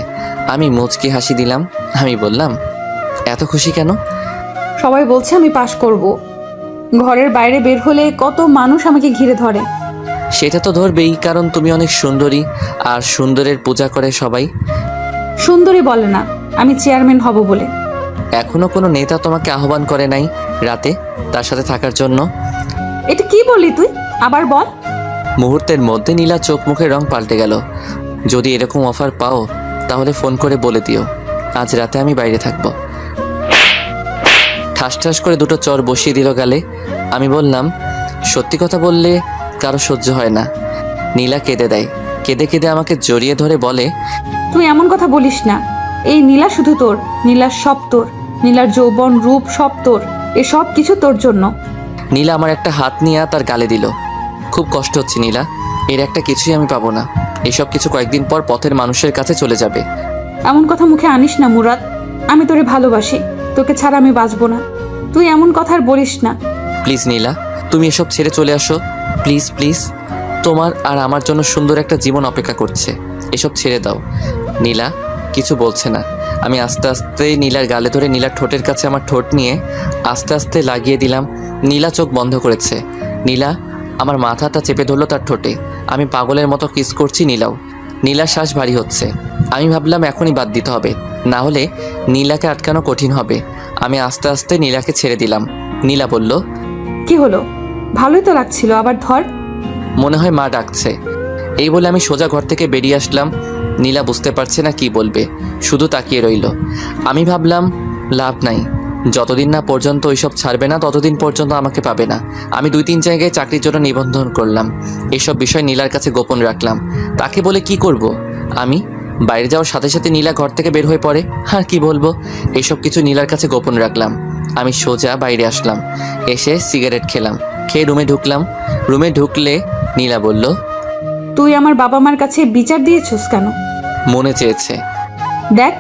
আমি মুচকি হাসি দিলাম। আমি বললাম, এত খুশি কেন? সবাই বলছে আমি পাশ করব। ঘরের বাইরে বের হলে কত মানুষ আমাকে ঘিরে ধরে। সেটা তো ধরবেই, কারণ তুমি অনেক সুন্দরী, আর সুন্দরের পূজা করে সবাই। সুন্দরী বলে না, আমি চেয়ারম্যান হব বলে। এখনো কোনো নেতা তোমাকে আহ্বান করে নাই রাতে তার সাথে থাকার জন্য? এটা কি বললি তুই? আবার বল। মুহূর্তের মধ্যে নীলা চোখ মুখের রং পাল্টে গেল। যদি এরকম অফার পাও তাহলে ফোন করে বলে দিও আজ রাতে আমি বাইরে থাকবো। ঠাস ঠাস করে দুটো চর বসিয়ে দিল গালে। আমি বললাম, সত্যি কথা বললে কারো সহ্য হয় না। নীলা কেঁদে দেয়। কেঁদে কেঁদে আমাকে জড়িয়ে ধরে বলে, তুই এমন কথা বলিস না। এই নীলা শুধু তোর, নীলার সব তোর, নীলার যৌবন রূপ সব তোর, এসব কিছু তোর জন্য। নীলা আমার একটা হাত নিয়ে তার গালে দিল। খুব কষ্ট হচ্ছে নীলা, এর একটা কিছুই আমি পাবো না। এসব কিছু কয়েকদিন পর পথের মানুষের কাছে চলে যাবে। এমন কথা মুখে আনিস না মুরাদ, আমি তোরে ভালোবাসি, তোকে ছাড়া আমি বাঁচবো না। তুই এমন কথা আর বলিস না। প্লিজ নীলা, তুমি এসব ছেড়ে চলে আসো, প্লিজ প্লিজ। তোমার আর আমার জন্য সুন্দর একটা জীবন অপেক্ষা করছে, এসব ছেড়ে দাও। নীলা কিছু বলছে না। আমি আস্তে আস্তে নীলার গালে ধরে নীলার ঠোঁটের কাছে আমার ঠোঁট নিয়ে আস্তে আস্তে লাগিয়ে দিলাম। নীলা চোখ বন্ধ করেছে। নীলা আমার মাথাটা চেপে ধরলো তার ঠোঁটে। আমি পাগলের মতো কিস করছি। নীলার শ্বাস ভারী হচ্ছে। আমি ভাবলাম এখনই বাদ দিতে হবে, না হলে নীলাকে আটকানো কঠিন হবে। আমি আস্তে আস্তে নীলাকে ছেড়ে দিলাম। নীলা বলল, কি হলো? ভালোই তো লাগছিল, আবার ধর। মনে হয় মা ডাকছে। এই বলে আমি সোজা ঘর থেকে বেরিয়ে আসলাম। নীলা বুঝতে পারছে না কি বলবে, শুধু তাকিয়ে রইল। আমি ভাবলাম লাভ নাই, যতদিন না পর্যন্ত ওইসব ছাড়বে না ততদিন পর্যন্ত আমাকে পাবে না। আমি 2-3 জায়গায় চাকরির জন্য নিবন্ধন করলাম। এসব বিষয় নীলার কাছে গোপন রাখলাম। তাকে বলে কি করব? আমি বাইরে যাওয়ার সাথে সাথে নীলা ঘর থেকে বের হয়ে পড়ে। আর কি বলবো, এসব কিছু নীলার কাছে গোপন রাখলাম। আমি সোজা বাইরে আসলাম, এসে সিগারেট খেলাম, খেয়ে রুমে ঢুকলাম। রুমে ঢুকলে নীলা বলল, তুই আমার বাবা মার কাছে বিচার দিয়েছিস কেন? মনে চেয়েছে। দেখ,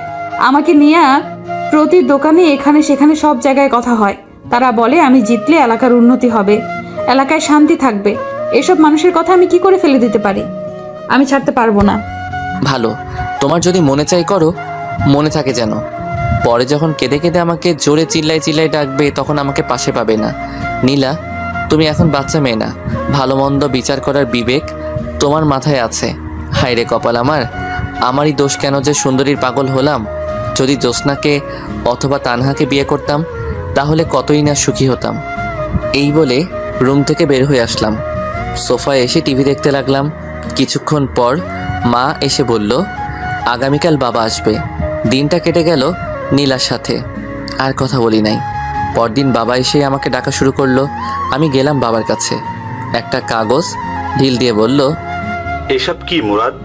আমাকে নিয়ে প্রতি দোকানে এখানে সেখানে সব জায়গায় কথা হয়। তারা বলে আমি জিতলে এলাকার উন্নতি হবে, এলাকায় শান্তি থাকবে। এসব মানুষের কথা আমি কি করে ফেলে দিতে পারি? আমি ছাড়তে পারবো না। ভালো, তোমার যদি মনে চাই করো, মনে থাকে যেন। পরে যখন কেঁদে কেঁদে আমাকে জোরে চিল্লাই ডাকবে তখন আমাকে পাশে পাবে না। নীলা, তুমি এখন বাচ্চা মেয়ে না, ভালো মন্দ বিচার করার বিবেক তোমার মাথায় আছে। হায় রে কপাল আমার, আমারই দোষ কেন যে সুন্দরীর পাগল হলাম। যদি জ্যোৎস্নাকে অথবা তানহাকে বিয়ে করতাম তাহলে কতই না সুখী হতাম। এই বলে রুম থেকে বের হয়ে আসলাম। সোফায় এসে টিভি দেখতে লাগলাম। কিছুক্ষণ পর মা এসে বলল, আগামীকাল বাবা আসবে। দিনটা কেটে গেল নীলার সাথে, আর কথা বলি নাই। পরদিন বাবা এসে আমাকে ডাকা শুরু করলো। আমি গেলাম বাবার কাছে। একটা কাগজ ঢিল দিয়ে বলল, এসব কি মুরাদ?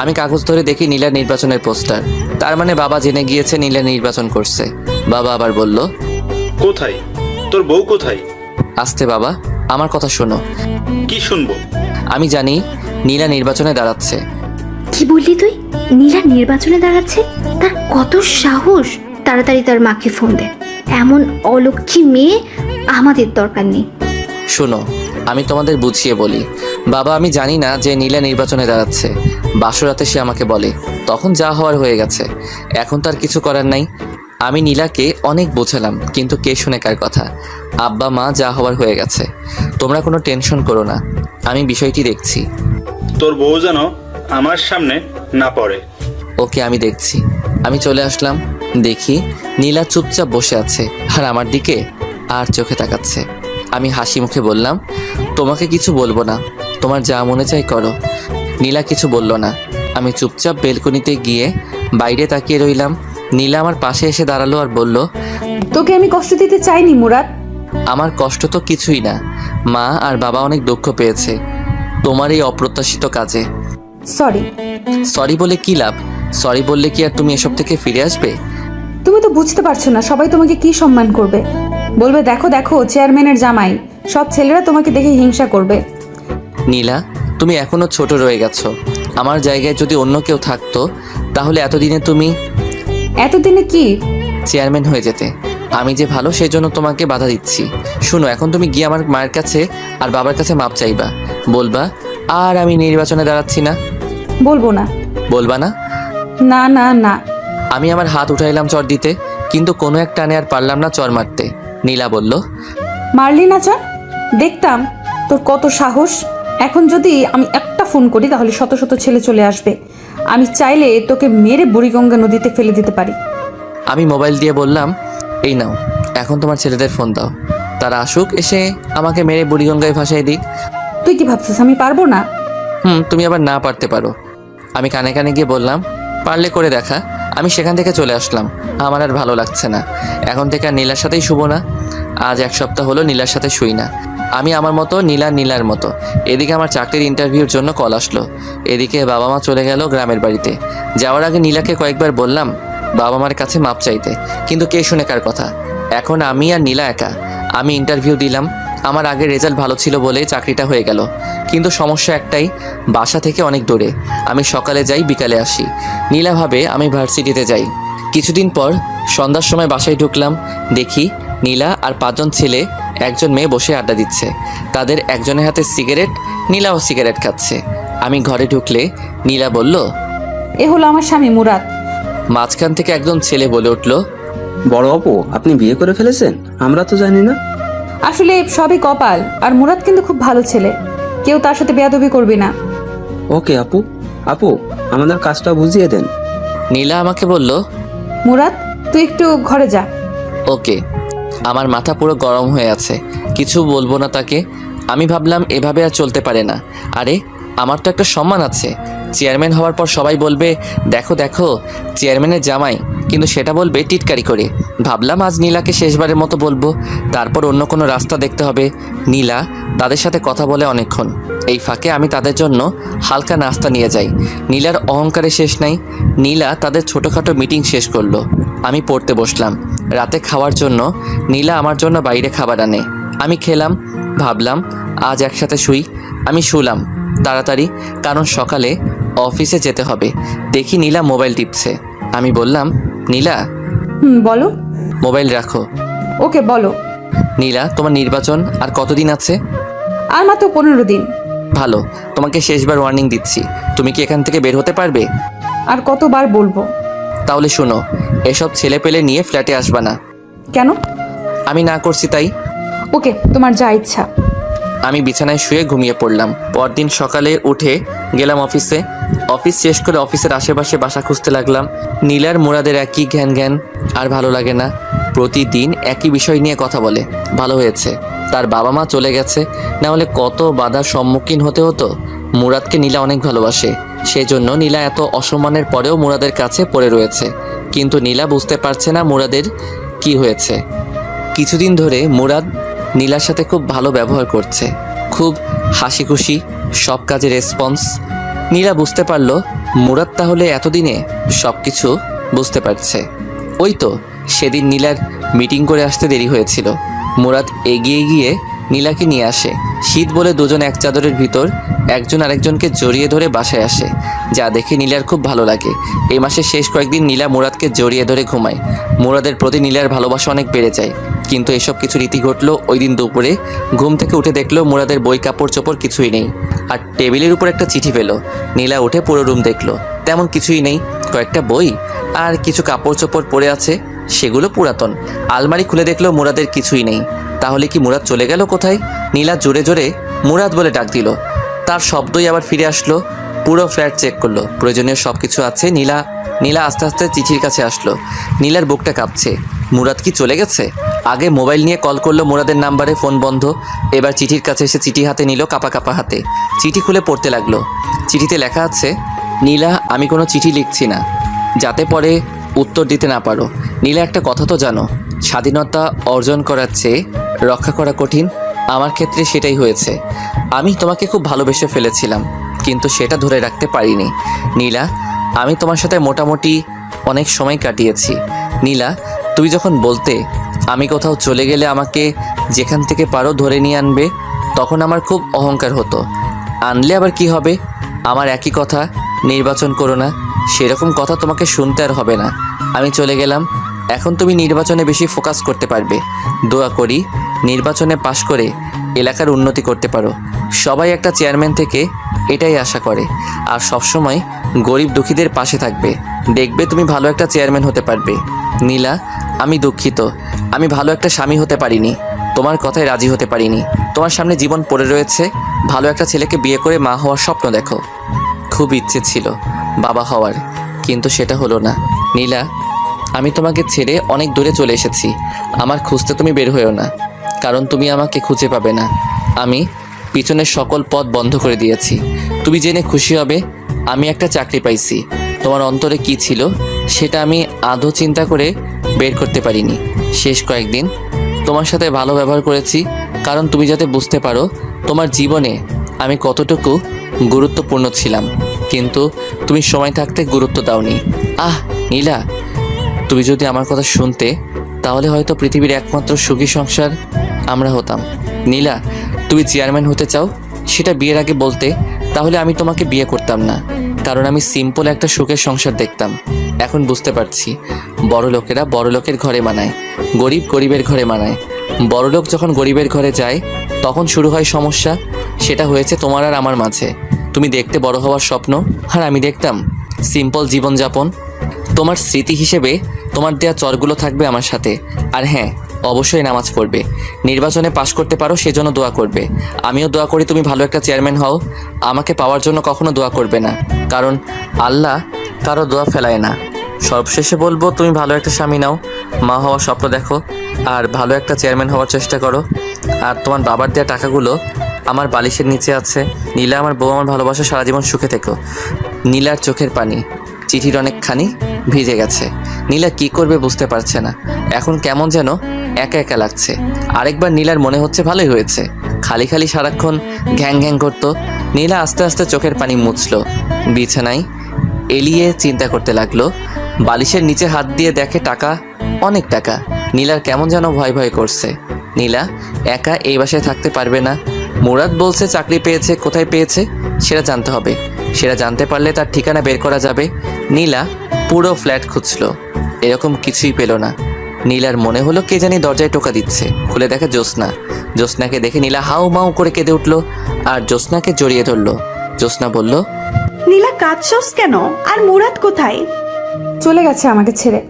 আমি কাগজ ধরে দেখি নীলার নির্বাচনের পোস্টার। তার মানে বাবা জেনে গিয়েছে নীলা নির্বাচন করছে। বাবা আবার বলল, কোথায় তোর বউ? কোথায়? আস্তে বাবা, আমার কথা শোনো। কি শুনবো? আমি জানি নীলা নির্বাচনে দাঁড়াচ্ছে। কি বললি তুই? নীলা নির্বাচনে দাঁড়াচ্ছে? তার কত সাহস! তাড়াতাড়ি তার মাকে ফোন দে। এমন অলক্ষী মেয়ে আমাদের দরকার নেই। শোনো, আমি তোমাদের বুঝিয়ে বলি। বাবা, আমি জানি না যে নীলা নির্বাচনে দাঁড়াচ্ছে। বাসরাতে সে আমাকে বলে, তখন যা হওয়ার হয়ে গেছে, এখন তার কিছু করার নাই। আমি নীলাকে অনেক বোঝালাম, কিন্তু কে শুনে কার কথা। আব্বা মা যা হওয়ার হয়ে গেছে, তোমরা কোনো টেনশন করো না, আমি বিষয়টি দেখছি। তোর বউ যেন আমার সামনে না পড়ে। ওকে, আমি দেখছি। আমি চলে আসলাম। দেখি নীলা চুপচাপ বসে আছে আর আমার দিকে আর চোখে তাকাচ্ছে। আমি হাসি মুখে বললাম, তোমাকে কিছু বলবো না, তোমার যা মনে চাই করো। নীলা কিছু বলল না। আমি চুপচাপ বেলকনিতে গিয়ে বাইরে তাকিয়ে রইলাম। নীলা আমার পাশে এসে দাঁড়ালো আর বলল, তোকে আমি কষ্ট দিতে চাইনি মুরাদ। আমার কষ্ট তো কিছুই না। মা আর বাবা অনেক দুঃখ পেয়েছে তোমার এই অপ্রত্যাশিত কাজে। সরি। সরি বলে কি লাভ? সরি বললে কি আর তুমি এসব থেকে ফিরে আসবে? তুমি তো বুঝতে পারছো না সবাই তোমাকে কি সম্মান করবে। বলবে দেখো দেখো চেয়ারম্যানের জামাই। সব ছেলেরা তোমাকে দেখে হিংসা করবে। নীলা, তুমি এখনো ছোট রয়ে গেছো। আমার জায়গায় যদি অন্য কেউ থাকতো তাহলে এতদিনে কি চেয়ারম্যান হয়ে যেতে। আমি যে ভালো সেই জন্য তোমাকে বাধা দিচ্ছি। শুনো, এখন তুমি গিয়ে আমার মায়ের কাছে আর বাবার কাছে মাপ চাইবা। বলবা আর আমি নির্বাচনে দাঁড়াচ্ছি না। বলবো না। বলবা না? না না না। আমি আমার হাত উঠাইলাম চর দিতে, কিন্তু কোনো এক টানে আর পারলাম না চর মারতে। নীলা বলল, মারলি না চল, দেখতাম তোর কত সাহস। এখন যদি আমি একটা ফোন করি তাহলে শত শত ছেলে চলে আসবে। আমি চাইলে তোকে মেরে বুড়িগঙ্গা নদীতে ফেলে দিতে পারি। আমি মোবাইল দিয়ে বললাম, এই নাও, এখন তোমার ছেলেদের ফোন দাও, তারা আসুক, এসে আমাকে মেরে বুড়িগঙ্গায় ভাসাই দিক। তুই কি ভাবছিস আমি পারবো না? তুমি আবার না পারতে পারো। আমি কানে কানে গিয়ে বললাম, পারলে করে দেখা। আমি সেখান থেকে চলে আসলাম। আমার আর ভালো লাগছে না। এখন থেকে আর নীলার সাথেই শুবো না। আজ 1 সপ্তাহ হলো নীলার সাথে শুই না। আমি আমার মতো, নীলার মতো। এদিকে আমার চাকরির ইন্টারভিউর জন্য কল আসলো। এদিকে বাবা মা চলে গেল গ্রামের বাড়িতে। যাওয়ার আগে নীলাকে কয়েকবার বললাম বাবা মার কাছে মাপ চাইতে, কিন্তু কে শুনে কার কথা। এখন আমি আর নীলা একা। আমি ইন্টারভিউ দিলাম। আমার আগের রেজাল্ট ভালো ছিল বলে চাকরিটা হয়ে গেল, কিন্তু সমস্যা একটাই, বাসা থেকে অনেক দূরে। আমি সকালে যাই, বিকালে আসি। নীলা ভাবে আমি ভার্সিটিতে যাই। কিছুদিন পর সন্ধ্যার সময় বাসায় ঢুকলাম। দেখি নীলা আর 5 জন ছেলে একজন মেয়ে বসে আড্ডা দিচ্ছে। তাদের একজনের হাতে সিগারেট, নীলাও সিগারেট খাচ্ছে। আমি ঘরে ঢুকলে নীলা বলল, এ হলো আমার স্বামী মুরাদ। মাঝখান থেকে একজন ছেলে বলে উঠল, বড় আপু, আপনি বিয়ে করে ফেলেছেন? আমরা তো জানি না। আসলে সবই কপাল, আর মুরাদ কিন্তু খুব ভালো ছেলে, কেউ তার সাথে বেয়াদবি করবি না। ওকে আপু। আপু, আমাদের কাজটা বুঝিয়ে দেন। নীলা আমাকে বলল, মুরাদ, তুই একটু ঘরে যা। ওকে। আমার মাথা পুরো গরম হয়ে আছে, কিছু বলবো না তাকে। আমি ভাবলাম এভাবে আর চলতে পারে না। আরে আমার তো একটা সম্মান আছে। চেয়ারম্যান হওয়ার পর সবাই বলবে, দেখো দেখো চেয়ারম্যানের জামাই, কিন্তু সেটা বলবে টিটকারি করে। ভাবলাম আজ নীলাকে শেষবারের মতো বলবো, তারপর অন্য কোনো রাস্তা দেখতে হবে। নীলা তাদের সাথে কথা বলে অনেকক্ষণ। এই ফাঁকে আমি তাদের জন্য হালকা নাস্তা নিয়ে যাই। নীলার অহংকারে শেষ নাই। নীলা তাদের ছোটোখাটো মিটিং শেষ করলো। আমি পড়তে বসলাম। রাতে খাওয়ার জন্য নীলা আমার জন্য বাইরে খাবার আনে। আমি খেলাম। ভাবলাম আজ একসাথে শুই। আমি শুলাম তাড়াতাড়ি, কারণ সকালে অফিসে যেতে হবে। দেখি নীলা মোবাইল টিপছে। আমি বললাম, নীলা বলো। মোবাইল রাখো। ওকে বলো। নীলা, তোমার নির্বাচন আর কতদিন আছে? আর মাত্র 15 দিন। ভালো, তোমাকে শেষবার ওয়ার্নিং দিচ্ছি। তুমি কি এখান থেকে বের হতে পারবে? আর কতবার বলবো? তাহলে শোনো, এসব ছেলে পেলে নিয়ে ফ্ল্যাটে আসবা না। কেন? আমি না করছি তাই। ওকে, তোমার যা ইচ্ছা। আমি বিছানায় শুয়ে ঘুমিয়ে পড়লাম। পরদিন সকালে উঠে গেলাম অফিসে। অফিস শেষ করে অফিসের আশেপাশে বাসা খুঁজতে লাগলাম। নীলার মুরাদের একই জ্ঞান আর ভালো লাগে না। প্রতিদিন একই বিষয় নিয়ে কথা বলে। ভালো হয়েছে তার বাবা মা চলে গেছে, না হলে কত বাধার সম্মুখীন হতে হতো। মুরাদকে নীলা অনেক ভালোবাসে, সেই জন্য নীলা এত অসম্মানের পরেও মুরাদের কাছে পড়ে রয়েছে। কিন্তু নীলা বুঝতে পারছে না মুরাদের কি হয়েছে। কিছুদিন ধরে মুরাদ নীলার সাথে খুব ভালো ব্যবহার করছে, খুব হাসি খুশি, সব কাজে রেসপন্স। নীলা বুঝতে পারলো মুরাদ তাহলে এতদিনে সব কিছু বুঝতে পারছে। ওই তো সেদিন নীলার মিটিং করে আসতে দেরি হয়েছিল। মুরাদ এগিয়ে গিয়ে নীলাকে নিয়ে আসে। শীত বলে দুজন এক চাদরের ভিতর একজন আরেকজনকে জড়িয়ে ধরে বাসায় আসে, যা দেখে নীলার খুব ভালো লাগে। এই মাসের শেষ কয়েকদিন নীলা মুরাদকে জড়িয়ে ধরে ঘুমায়। মুরাদের প্রতি নীলার ভালোবাসা অনেক বেড়ে যায়। কিন্তু এসব কিছু রীতি ঘটলো ওই দিন দুপুরে। ঘুম থেকে উঠে দেখলো মুরাদের বই কাপড় চোপড় কিছুই নেই, আর টেবিলের উপর একটা চিঠি পেল। নীলা উঠে পুরো রুম দেখলো, তেমন কিছুই নেই। কয়েকটা বই আর কিছু কাপড় চোপড় পরে আছে, সেগুলো পুরাতন। আলমারি খুলে দেখলো মুরাদের কিছুই নেই। তাহলে কি মুরাদ চলে গেল কোথায়? নীলা জোরে জোরে মুরাদ বলে ডাক দিল। তার শব্দই আবার ফিরে আসলো। পুরো ফ্ল্যাট চেক করলো, প্রয়োজনীয় সব কিছু আছে। নীলা আস্তে আস্তে চিঠির কাছে আসলো। নীলার বুকটা কাঁপছে। মুরাদ কি চলে গেছে? আগে মোবাইল নিয়ে কল করলো মুরাদের নাম্বারে, ফোন বন্ধ। এবার চিঠির কাছে এসে চিঠি হাতে নিল, কাপা কাপা হাতে। চিঠি খুলে পড়তে লাগলো। চিঠিতে লেখা আছে, নীলা, আমি কোনো চিঠি লিখছি না যাতে পরে উত্তর দিতে না পারো। নীলা, একটা কথা তো জানো, স্বাধীনতা অর্জন করার চেয়ে রক্ষা করা কঠিন। আমার ক্ষেত্রে সেটাই হয়েছে। আমি তোমাকে খুব ভালোবেসে ফেলেছিলাম, কিন্তু সেটা ধরে রাখতে পারিনি। নীলা, আমি তোমার সাথে মোটামুটি অনেক সময় কাটিয়েছি। নীলা, তুই যখন বলতে আমি কোথাও চলে গেলে আমাকে যেখান থেকে পারো ধরে নিয়ে আনবে, তখন আমার খুব অহংকার হতো। আনলে আবার কি হবে? আমার একই কথা, নির্বাচন করো না। সেরকম কথা তোমাকে শুনতে আর হবে না। আমি চলে গেলাম। এখন তুমি নির্বাচনে বেশি ফোকাস করতে পারবে। দোয়া করি নির্বাচনে পাশ করে এলাকার উন্নতি করতে পারো। সবাই একটা চেয়ারম্যান থেকে এটাই আশা করে, আর সবসময় গরিব দুঃখীদের পাশে থাকবে। দেখবে তুমি ভালো একটা চেয়ারম্যান হতে পারবে। নীলা, আমি দুঃখিত, আমি ভালো একটা স্বামী হতে পারিনি, তোমার কথায় রাজি হতে পারিনি। তোমার সামনে জীবন পড়ে রয়েছে, ভালো একটা ছেলেকে বিয়ে করে মা হওয়ার স্বপ্ন দেখো। খুব ইচ্ছে ছিল বাবা হওয়ার, কিন্তু সেটা হলো না। নীলা, আমি তোমাকে ছেড়ে অনেক দূরে চলে এসেছি। আমার খুঁজতে তুমি বের হয়েও না, কারণ তুমি আমাকে খুঁজে পাবে না। আমি পিছনের সকল পথ বন্ধ করে দিয়েছি। তুমি জেনে খুশি হবে আমি একটা চাকরি পাইছি। তোমার অন্তরে কি ছিল সেটা আমি আদৌ চিন্তা করে বের করতে পারিনি। শেষ কয়েকদিন তোমার সাথে ভালো ব্যবহার করেছি, কারণ তুমি যাতে বুঝতে পারো তোমার জীবনে আমি কতটুকু গুরুত্বপূর্ণ ছিলাম, কিন্তু তুমি সময় থাকতে গুরুত্ব দাওনি। নীলা, তুমি যদি আমার কথা শুনতে, তাহলে হয়তো পৃথিবীর একমাত্র সুখী সংসার আমরা হতাম। নীলা, তুমি চেয়ারম্যান হতে চাও, সেটা বিয়ের আগে বলতে, তাহলে আমি তোমাকে বিয়ে করতাম না, কারণ আমি সিম্পল একটা সুখের সংসার দেখতাম। এখন বুঝতে পারছি বড় লোকেরা বড় লোকের ঘরে মানায়, গরিব গরিবের ঘরে মানায়। বড়লোক যখন গরিবের ঘরে যায় তখন শুরু হয় সমস্যা। সেটা হয়েছে তোমার আর আমার মাঝে। তুমি দেখতে বড় হওয়ার স্বপ্ন, আর আমি দেখতাম সিম্পল জীবনযাপন। তোমার স্মৃতি হিসেবে তোমার দেয়া চরগুলো থাকবে আমার সাথে। আর হ্যাঁ, অবশ্যই নামাজ পড়বে, নির্বাচনে পাশ করতে পারো সেজন্য দোয়া করবে। আমিও দোয়া করি তুমি ভালো একটা চেয়ারম্যান হও। আমাকে পাওয়ার জন্য কখনো দোয়া করবে না, কারণ আল্লাহ কারো দোয়া ফেলায় না। সবশেষে বলবো, তুমি ভালো একটা স্বামী নাও, মা হওয়ার স্বপ্ন দেখো, আর ভালো একটা চেয়ারম্যান হওয়ার চেষ্টা করো। আর তোমার বাবার দেওয়া টাকাগুলো আমার বালিশের নিচে আছে। নীলা, আমার বউ, আমার ভালোবাসা, সারা জীবন সুখে থেকো। নীলার চোখের পানি চিঠির অনেকখানি ভিজে গেছে। নীলা কি করবে বুঝতে পারছে না। এখন কেমন যেন একা একা লাগছে। আরেকবার নীলার মনে হচ্ছে ভালোই হয়েছে, খালি খালি সারাক্ষণ ঘ্যাং ঘ্যাং করতো। নীলা আস্তে আস্তে চোখের পানি মুছলো, বিছানায় এলিয়ে চিন্তা করতে লাগলো। বালিশের নিচে হাত দিয়ে দেখে টাকা, অনেক টাকা। নীলার কেমন যেন ভয় ভয় করছে। নীলা একা এই বাসায় থাকতে পারবে না। মুরাদ বলছে চাকরি পেয়েছে, কোথায় পেয়েছে সেটা জানতে হবে। সেটা জানতে পারলে তার ঠিকানা বের করা যাবে। নীলা পুরো ফ্ল্যাট খুঁজলো, এরকম কিছুই পেল না। নীলার মনে হলো কে জানি দরজায় টোকা দিচ্ছে। খুলে দেখে জ্যোৎস্না। জ্যোৎস্নাকে দেখে নীলা হাউ মাউ করে কেঁদে উঠলো আর জ্যোৎস্নাকে জড়িয়ে ধরলো। জ্যোৎস্না বলল, নীলা কাঁদছস কেন? আর মুরাদ কোথায়? চলে গেছে আমাকে ছেড়ে।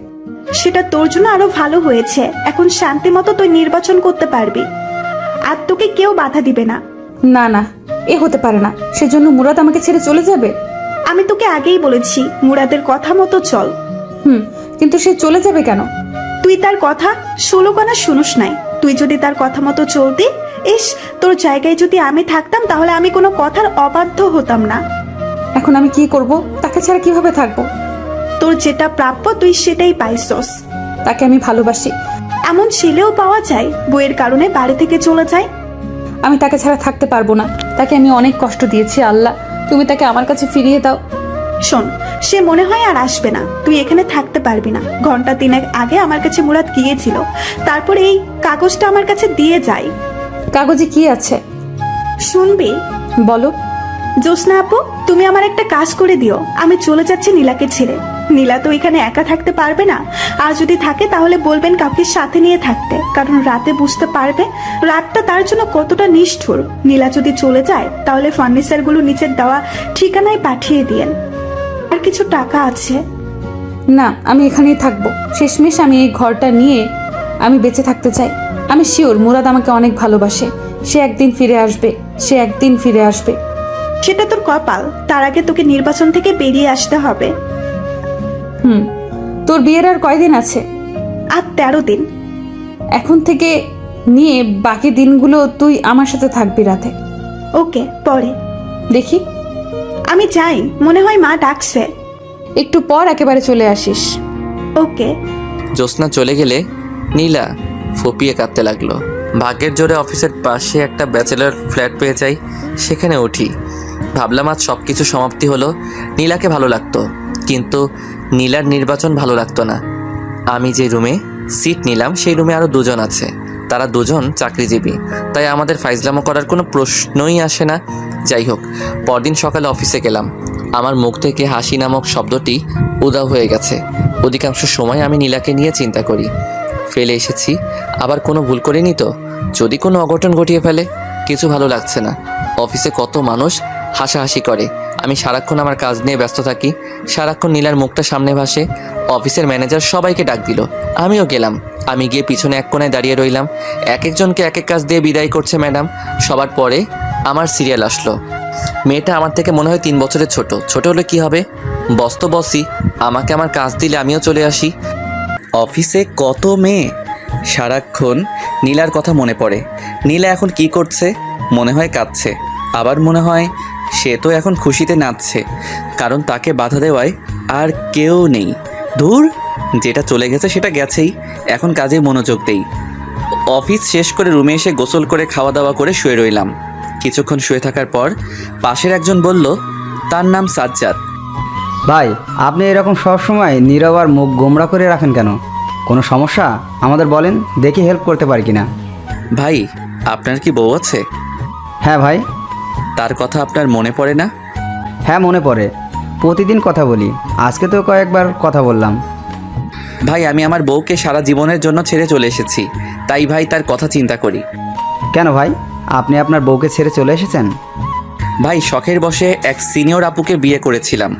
সেটা তোর জন্য আরো ভালো হয়েছে। এখন শান্তি মতো তুই নির্বাচন করতে পারবি, আর তোকে কেউ বাধা দিবে না। না না, এ হতে পারে না। সেজন্য মুরাদ আমাকে ছেড়ে চলে যাবে? আমি তোকে আগেই বলেছি মুরাদের কথা মতো চল। কিন্তু সে চলে যাবে কেন? তুই তার কথা 16 কানা শুনুস নাই। তুই যদি তার কথা মতো চলতি, তোর জায়গায় যদি আমি থাকতাম তাহলে আমি কোনো কথার অবাধ্য হতাম না। এখন আমি কি করব? তাকে ছাড়া কিভাবে থাকবো? তোর যেটা প্রাপ্য তুই সেটাই পাইছস। তাকে আমি ভালোবাসি। এমন ছেলেও পাওয়া যায় বইয়ের কারণে বাড়ি থেকে চলে যায়। আমি তাকে ছাড়া থাকতে পারবো না। তাকে আমি অনেক কষ্ট দিয়েছি। আল্লাহ, তুমি তাকে আমার কাছে ফিরিয়ে দাও। শোন, সে মনে হয় আর আসবে না। তুই এখানে থাকতে পারবি না। ঘন্টা 3 আগে আমার কাছে মুরাদ গিয়েছিল, তারপর এই কাগজটা আমার কাছে দিয়ে যায়। কাগজে কি আছে শুনবি? বলো। জ্যোৎস্না আপু, তুমি আমার একটা কাজ করে দিও। আমি চলে যাচ্ছি নীলাকে ছেড়ে। নীলা তো এখানে একা থাকতে পারবে না, আর যদি থাকে তাহলে বলবেন কাউকে সাথে নিয়ে থাকতে, কারণ রাতে বুঝতে পারবে রাতটা তার জন্য কতটা নিষ্ঠুর। নীলা যদি চলে যায় তাহলে ফার্নিচারগুলো নিচের দেওয়া ঠিকানায় পাঠিয়ে দিয়েন। আর কিছু টাকা আছে। না, আমি এখানেই থাকবো। শেষমেশ আমি এই ঘরটা নিয়ে আমি বেঁচে থাকতে চাই। আমি শিওর মুরাদ আমাকে অনেক ভালোবাসে। সে একদিন ফিরে আসবে, সে একদিন ফিরে আসবে। সেটা তোর কপাল। তার আগে তোকে নির্বাচন থেকে বেরিয়ে আসতে হবে। তোর বিয়ের আর কয়দিন আছে? আর 13 দিন। এখন থেকে নিয়ে বাকি দিনগুলো তুই আমার সাথে থাকবি রাতে। ওকে, পরে দেখি। আমি যাই, মনে হয় মা ডাকছে। একটু পর একেবারে চলে আসিস। ওকে। জ্যোৎস্না চলে গেলে নীলা ফুপিয়ে কাঁদতে লাগলো। ভাগ্যের জোরে অফিসের পাশে একটা ব্যাচেলর ফ্ল্যাট পেয়ে যাই, সেখানে উঠি। ভাবলাম আজ সব কিছু সমাপ্তি হলো। নীলাকে ভালো লাগতো, কিন্তু নীলার নির্বাচন ভালো লাগতো না। আমি যে রুমে সিট নিলাম সেই রুমে আরও 2 জন আছে। তারা 2 জন চাকরিজীবী, তাই আমাদের ফাইজলামো করার কোনো প্রশ্নই আসে না। যাই হোক, পরদিন সকালে অফিসে গেলাম। আমার মুখ থেকে হাসি নামক শব্দটি উধাও হয়ে গেছে। অধিকাংশ সময় আমি নীলাকে নিয়ে চিন্তা করি। ফেলে এসেছি, আবার কোনো ভুল করিনি তো? যদি কোনো অঘটন ঘটিয়ে ফেলে? কিছু ভালো লাগছে না। অফিসে কত মানুষ হাসাহাসি করে, আমি সারাক্ষণ আমার কাজ নিয়ে ব্যস্ত থাকি। সারাক্ষণ নীলার মুখটা সামনে ভাসে। অফিসের ম্যানেজার সবাইকে ডাক দিল, আমিও গেলাম। আমি গিয়ে পিছনে এক কোণায় দাঁড়িয়ে রইলাম। এক একজনকে এক এক কাজ দিয়ে বিদায় করছে ম্যাডাম। সবার পরে আমার সিরিয়াল আসলো। মেয়েটা আমার থেকে মনে হয় 3 বছরের ছোট। ছোট হলে কি হবে, বস তো বসই। আমাকে আমার কাজ দিলে আমিও চলে আসি। অফিসে কত মেয়ে, সারাক্ষণ নীলার কথা মনে পড়ে। নীলা এখন কি করছে? মনে হয় কাঁদছে, আবার মনে হয় সে তো এখন খুশিতে নাচছে, কারণ তাকে বাধা দেওয়ায় আর কেউ নেই। ধুর, যেটা চলে গেছে সেটা গেছেই, এখন কাজে মনোযোগ দেই। অফিস শেষ করে রুমে এসে গোসল করে খাওয়া দাওয়া করে শুয়ে রইলাম। কিছুক্ষণ শুয়ে থাকার পর পাশের একজন বলল, তার নাম সাজ্জাদ। ভাই, আপনি এরকম সবসময় নীরব আর মুখ গোমড়া করে রাখেন কেন? কোনো সমস্যা আমাদের বলেন, দেখি হেল্প করতে পারি কিনা। ভাই, আপনার কি বউ আছে? হ্যাঁ ভাই। তার কথা আপনার মনে পড়ে না? হ্যাঁ মনে পড়ে, প্রতিদিন কথা বলি। আজকে তো কয়েকবার কথা বললাম। ভাই, আমি আমার বউকে সারা জীবনের জন্য ছেড়ে চলে এসেছি। তাই ভাই তার কথা চিন্তা করি। কেন ভাই, আপনি আপনার বউকে ছেড়ে চলে এসেছেন? ভাই শখের বশে এক সিনিয়র আপুকে বিয়ে করেছিলাম।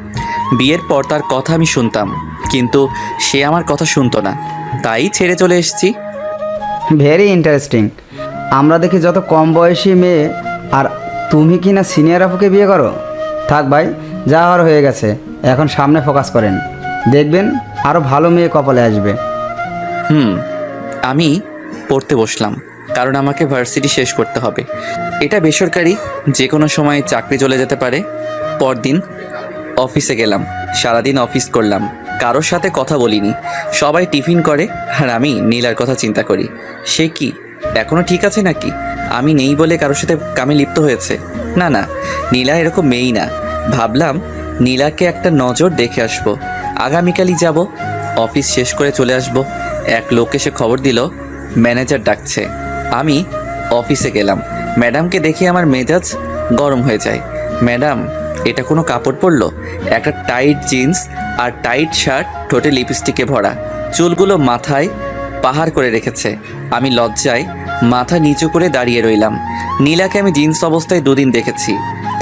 বিয়ের পর তার কথা আমি শুনতাম, কিন্তু সে আমার কথা শুনতো না, তাই ছেড়ে চলে এসেছি। Very interesting. আমরা দেখি যত কম বয়সী মেয়ে, আর তুমি কি না সিনিয়র আপুকে বিয়ে করো? থাক ভাই, যা হওয়ার হয়ে গেছে, এখন সামনে ফোকাস করেন, দেখবেন আরও ভালো মেয়ে কপালে আসবে। আমি পড়তে বসলাম, কারণ আমাকে ভার্সিটি শেষ করতে হবে। এটা বেসরকারি, যে কোনো সময় চাকরি চলে যেতে পারে। পরদিন অফিসে গেলাম, সারাদিন অফিস করলাম, কারোর সাথে কথা বলিনি। সবাই টিফিন করে আর আমি নীলার কথা চিন্তা করি। সে কি এখনও ঠিক আছে নাকি? আমি নেই বলে কারোর সাথে কামে লিপ্ত হয়েছে? না না, নীলা এরকম মেয়েই না। ভাবলাম নীলাকে একটা নজর দেখে আসবো, আগামীকালই যাব। অফিস শেষ করে চলে আসব। এক লোক এসে খবর দিল ম্যানেজার ডাকছে। আমি অফিসে গেলাম। ম্যাডামকে দেখে আমার মেজাজ গরম হয়ে যায়। ম্যাডাম, এটা কোনো কাপড় পরলো? একটা টাইট জিন্স আর টাইট শার্ট, ঠোঁটে লিপস্টিকে ভরা, চুলগুলো মাথায় পাহাড় করে রেখেছে। আমি লজ্জায় মাথা নিচু করে দাঁড়িয়ে রইলাম। নীলাকে আমি জিন্স অবস্থায় 2 দিন দেখেছি,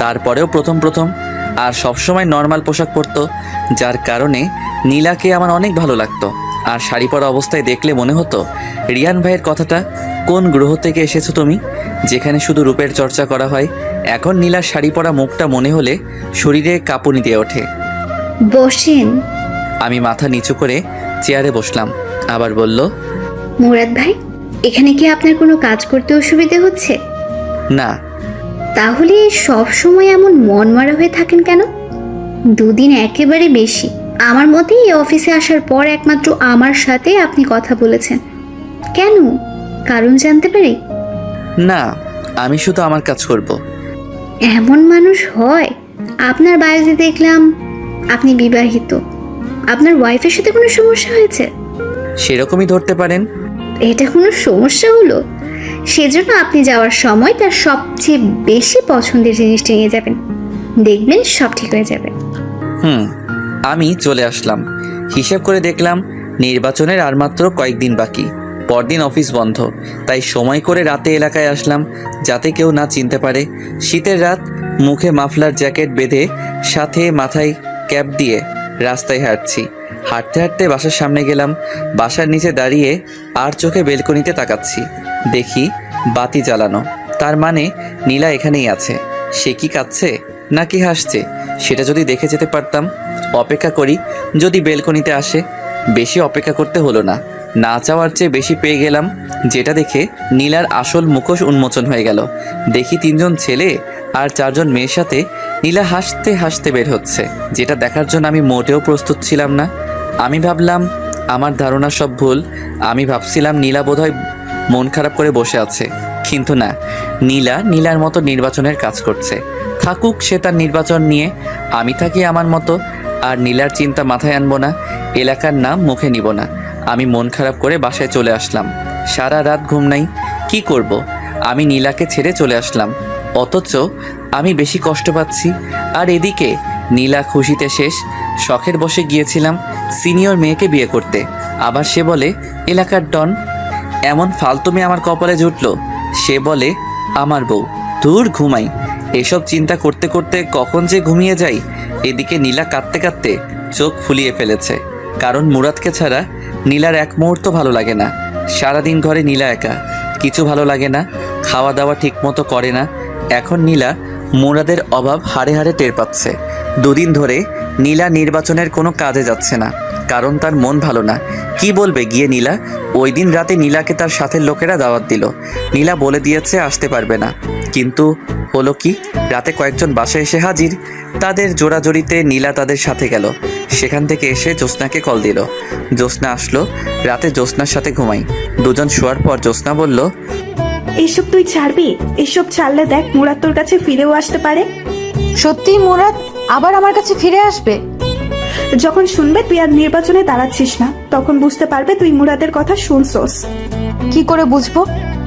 তারপরেও প্রথম আর সবসময় নর্মাল পোশাক পরতো, যার কারণে নীলাকে আমার অনেক ভালো লাগতো। আর শাড়ি পরা অবস্থায় দেখলে মনে হতো, রিয়ান ভাইয়ের কথাটা, কোন গ্রহ থেকে এসেছো তুমি, যেখানে শুধু রূপের চর্চা করা হয়। এখন নীলার শাড়ি পরা মুখটা মনে হলে শরীরে কাঁপুনি দিয়ে ওঠে। বসেন। আমি মাথা নিচু করে চেয়ারে বসলাম। আবার বলল, মুরাদ ভাই, এখানে কি আপনার কোনো কাজ করতে অসুবিধা হচ্ছে? না। তাহলে সব সময় এমন মনমরা হয়ে থাকেন কেন? 2 দিন একেবারে বেশি। আমার মতে এই অফিসে আসার পর একমাত্র আমার সাথে আপনি কথা বলেছেন। কেন, কারণ জানতে পারি? না, আমি শুধু আমার কাজ করব। এমন মানুষ হয়? আপনার বাড়িতে দেখলাম আপনি বিবাহিত। আপনার ওয়াইফের সাথে কোনো সমস্যা হয়েছে? সেরকমই ধরতে পারেন। এটা কোনো সমস্যা হলো? সেজন্য আপনি যাওয়ার সময় তার সবচেয়ে বেশি পছন্দের জিনিসটা নিয়ে যাবেন, দেখবেন সব ঠিক হয়ে যাবে। আমি চলে আসলাম। হিসাব করে দেখলাম নির্বাচনের আর মাত্র কয়েকদিন বাকি। পরদিন অফিস বন্ধ, তাই সময় করে রাতে এলাকায় আসলাম, যাতে কেউ না চিনতে পারে। শীতের রাত, মুখে মাফলার জ্যাকেট বেঁধে, সাথে মাথায় ক্যাপ দিয়ে রাস্তায় হাঁটছি। হাঁটতে হাঁটতে বাসার সামনে গেলাম। বাসার নিচে দাঁড়িয়ে আর চোখে বেলকনিতে তাকাচ্ছি। দেখি বাতি জ্বালানো, তার মানে নীলা এখানেই আছে। সে কি কাঁদছে নাকি হাসছে, সেটা যদি দেখে যেতে পারতাম। অপেক্ষা করি, যদি বেলকনিতে আসে। বেশি অপেক্ষা করতে হলো না, না চাওয়ার চেয়ে বেশি পেয়ে গেলাম, যেটা দেখে নীলার আসল মুখোশ উন্মোচন হয়ে গেল। দেখি 3 জন ছেলে আর 4 জন মেয়ের সাথে নীলা হাসতে হাসতে বের হচ্ছে, যেটা দেখার জন্য আমি মোটেও প্রস্তুত ছিলাম না। আমি ভাবলাম আমার ধারণা সব ভুল। আমি ভাবছিলাম নীলা বোধহয় মন খারাপ করে বসে আছে, কিন্তু না, নীলা নীলার মতো নির্বাচনের কাজ করছে। থাকুক সে তার নির্বাচন নিয়ে, আমি থাকি আমার মতো। আর নীলার চিন্তা মাথায় আনবো না, এলাকার নাম মুখে নিব না। আমি মন খারাপ করে বাসায় চলে আসলাম। সারা রাত ঘুম নাই। কি করব? আমি নীলাকে ছেড়ে চলে আসলাম, অথচ আমি বেশি কষ্ট পাচ্ছি। আর এদিকে নীলা খুশিতে শেষ। শখের বসে গিয়েছিলাম সিনিয়র মেয়েকে বিয়ে করতে, আবার সে বলে এলাকার ডন। এমন ফালতু মেয়ে আমার কপালে জুটল। সে বলে আমার বউ। দূর, ঘুমাই। এসব চিন্তা করতে করতে কখন যে ঘুমিয়ে যাই। এদিকে নীলা কাঁদতে কাঁদতে চোখ ফুলিয়ে ফেলেছে, কারণ মুরাদকে ছাড়া নীলার এক মুহূর্ত ভালো লাগে না। সারাদিন ঘরে নীলা একা, কিছু ভালো লাগে না, খাওয়া দাওয়া ঠিক মতো করে না। এখন নীলা মুরাদের অভাব হাড়ে হাড়ে টের পাচ্ছে। 2 দিন ধরে নীলা নির্বাচনের কোনো কাজে যাচ্ছে না, কারণ তার মন ভালো না। কি বলবে গিয়ে নীলা? ওই দিন রাতে নীলাকে তার সাথের লোকেরা দাওয়াত দিল। নীলা বলে দিয়েছে আসতে পারবে না, কিন্তু হলো কি, রাতে কয়েকজন বাসায় এসে হাজির। তাদের জোড়াজড়িতে নীলা তাদের সাথে গেল। সেখান থেকে এসে জ্যোৎস্নাকে কল দিল। জ্যোৎস্না আসলো। রাতে জ্যোৎস্নার সাথে ঘুমাই। 2 জন শোয়ার পর জ্যোৎস্না বলল, এসব তুই ছাড়বি? এসব ছাড়লে দেখ মুরাদ তোর কাছে ফিরেও আসতে পারে। সত্যি মুরাদ আবার আমার কাছে ফিরে আসবে? যখন শুনবে তুই আর নির্বাচনে দাঁড়াচ্ছিস না, তখন বুঝতে পারবে তুই মুরাদের কথা শুনছস। কি করে বুঝবো?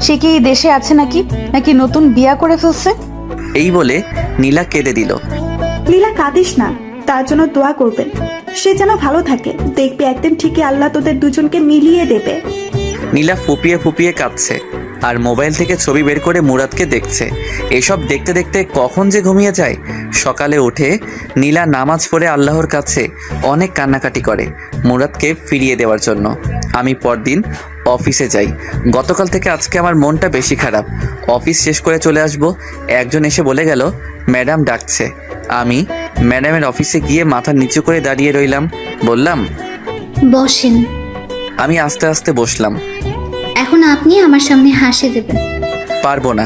সে কি এই দেশে আছে নাকি নাকি নতুন বিয়া করে ফেলছে? এই বলে নীলা কেঁদে দিল। নীলা, কাঁদিস না, তার জন্য দোয়া করবেন, সে যেন ভালো থাকে। দেখবি একদিন ঠিকই আল্লাহ তোদের দুজনকে মিলিয়ে দেবে। নীলা ফুপিয়ে ফুপিয়ে কাঁদছে আর মোবাইল থেকে ছবি বের করে মুরাদকে দেখছে। এসব দেখতে দেখতে কখন যে ঘুমিয়ে যায়। সকালে উঠে নীলা নামাজ পড়ে আল্লাহর কাছে অনেক কান্নাকাটি করে মুরাদকে ফিরিয়ে দেওয়ার জন্য। আমি পরদিন অফিসে যাই। গতকাল থেকে আজকে আমার মনটা বেশি খারাপ। অফিস শেষ করে চলে আসব, একজন এসে বলে গেল ম্যাডাম ডাকছে। আমি ম্যাডামের অফিসে গিয়ে মাথা নিচু করে দাঁড়িয়ে রইলাম। বললাম, বসেন। আমি আস্তে আস্তে বসলাম। এখন আপনি আমার সামনে হাসি দেবেন। পারবো না।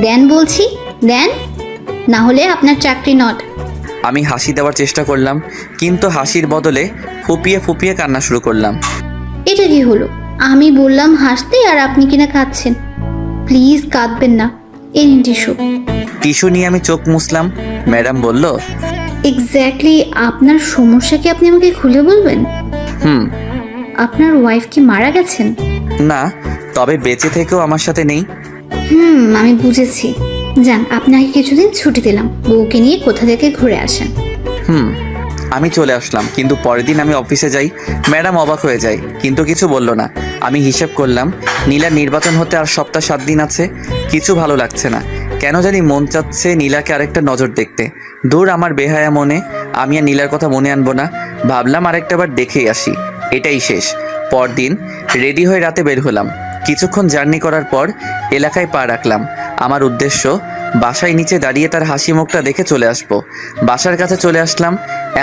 দেন বলছি, দেন, না হলে আপনার চাকরি নট। আমি হাসি দেওয়ার চেষ্টা করলাম, কিন্তু হাসির বদলে ফুপিয়ে ফুপিয়ে কান্না শুরু করলাম। এটা কি হলো? আমি বললাম হাসতে আর আপনি কিনা কাঁদছেন। প্লিজ কাঁদবেন না, এই নিন টিস্যু। টিস্যু নিয়ে আমি চোখ মুছলাম। ম্যাডাম বলল, এক্স্যাক্টলি আপনার সমস্যা কি আপনি আমাকে খুলে বলবেন? হুম। আপনার ওয়াইফ কি মারা গেছেন? না, তবে বেঁচে থেকেও আমার সাথে নেই। আমি বুঝেছি। যান, আপনাকে কিছুদিন ছুটি দিলাম, বউকে নিয়ে কোথা থেকে ঘুরে আসেন। আমি চলে আসলাম, কিন্তু পরের দিন আমি অফিসে যাই। ম্যাডাম অবাক হয়ে যায়, কিন্তু কিছু বলল না। আমি হিসেব করলাম নীলার নির্বাচন হতে আর সপ্তাহ 7 দিন আছে। কিছু ভালো লাগছে না, কেন জানি মন চাচ্ছে নীলাকে আরেকটা নজর দেখতে। দূর আমার বেহায়া মনে, আমি আর নীলার কথা মনে আনবো না। ভাবলাম আরেকটা বার দেখেই আসি, এটাই শেষ। পরদিন রেডি হয়ে রাতে বের হলাম। কিছুক্ষণ জার্নি করার পর এলাকায় পা রাখলাম। আমার উদ্দেশ্য বাসায় নিচে দাঁড়িয়ে তার হাসি মুখটা দেখে চলে আসবো। বাসার কাছে চলে আসলাম,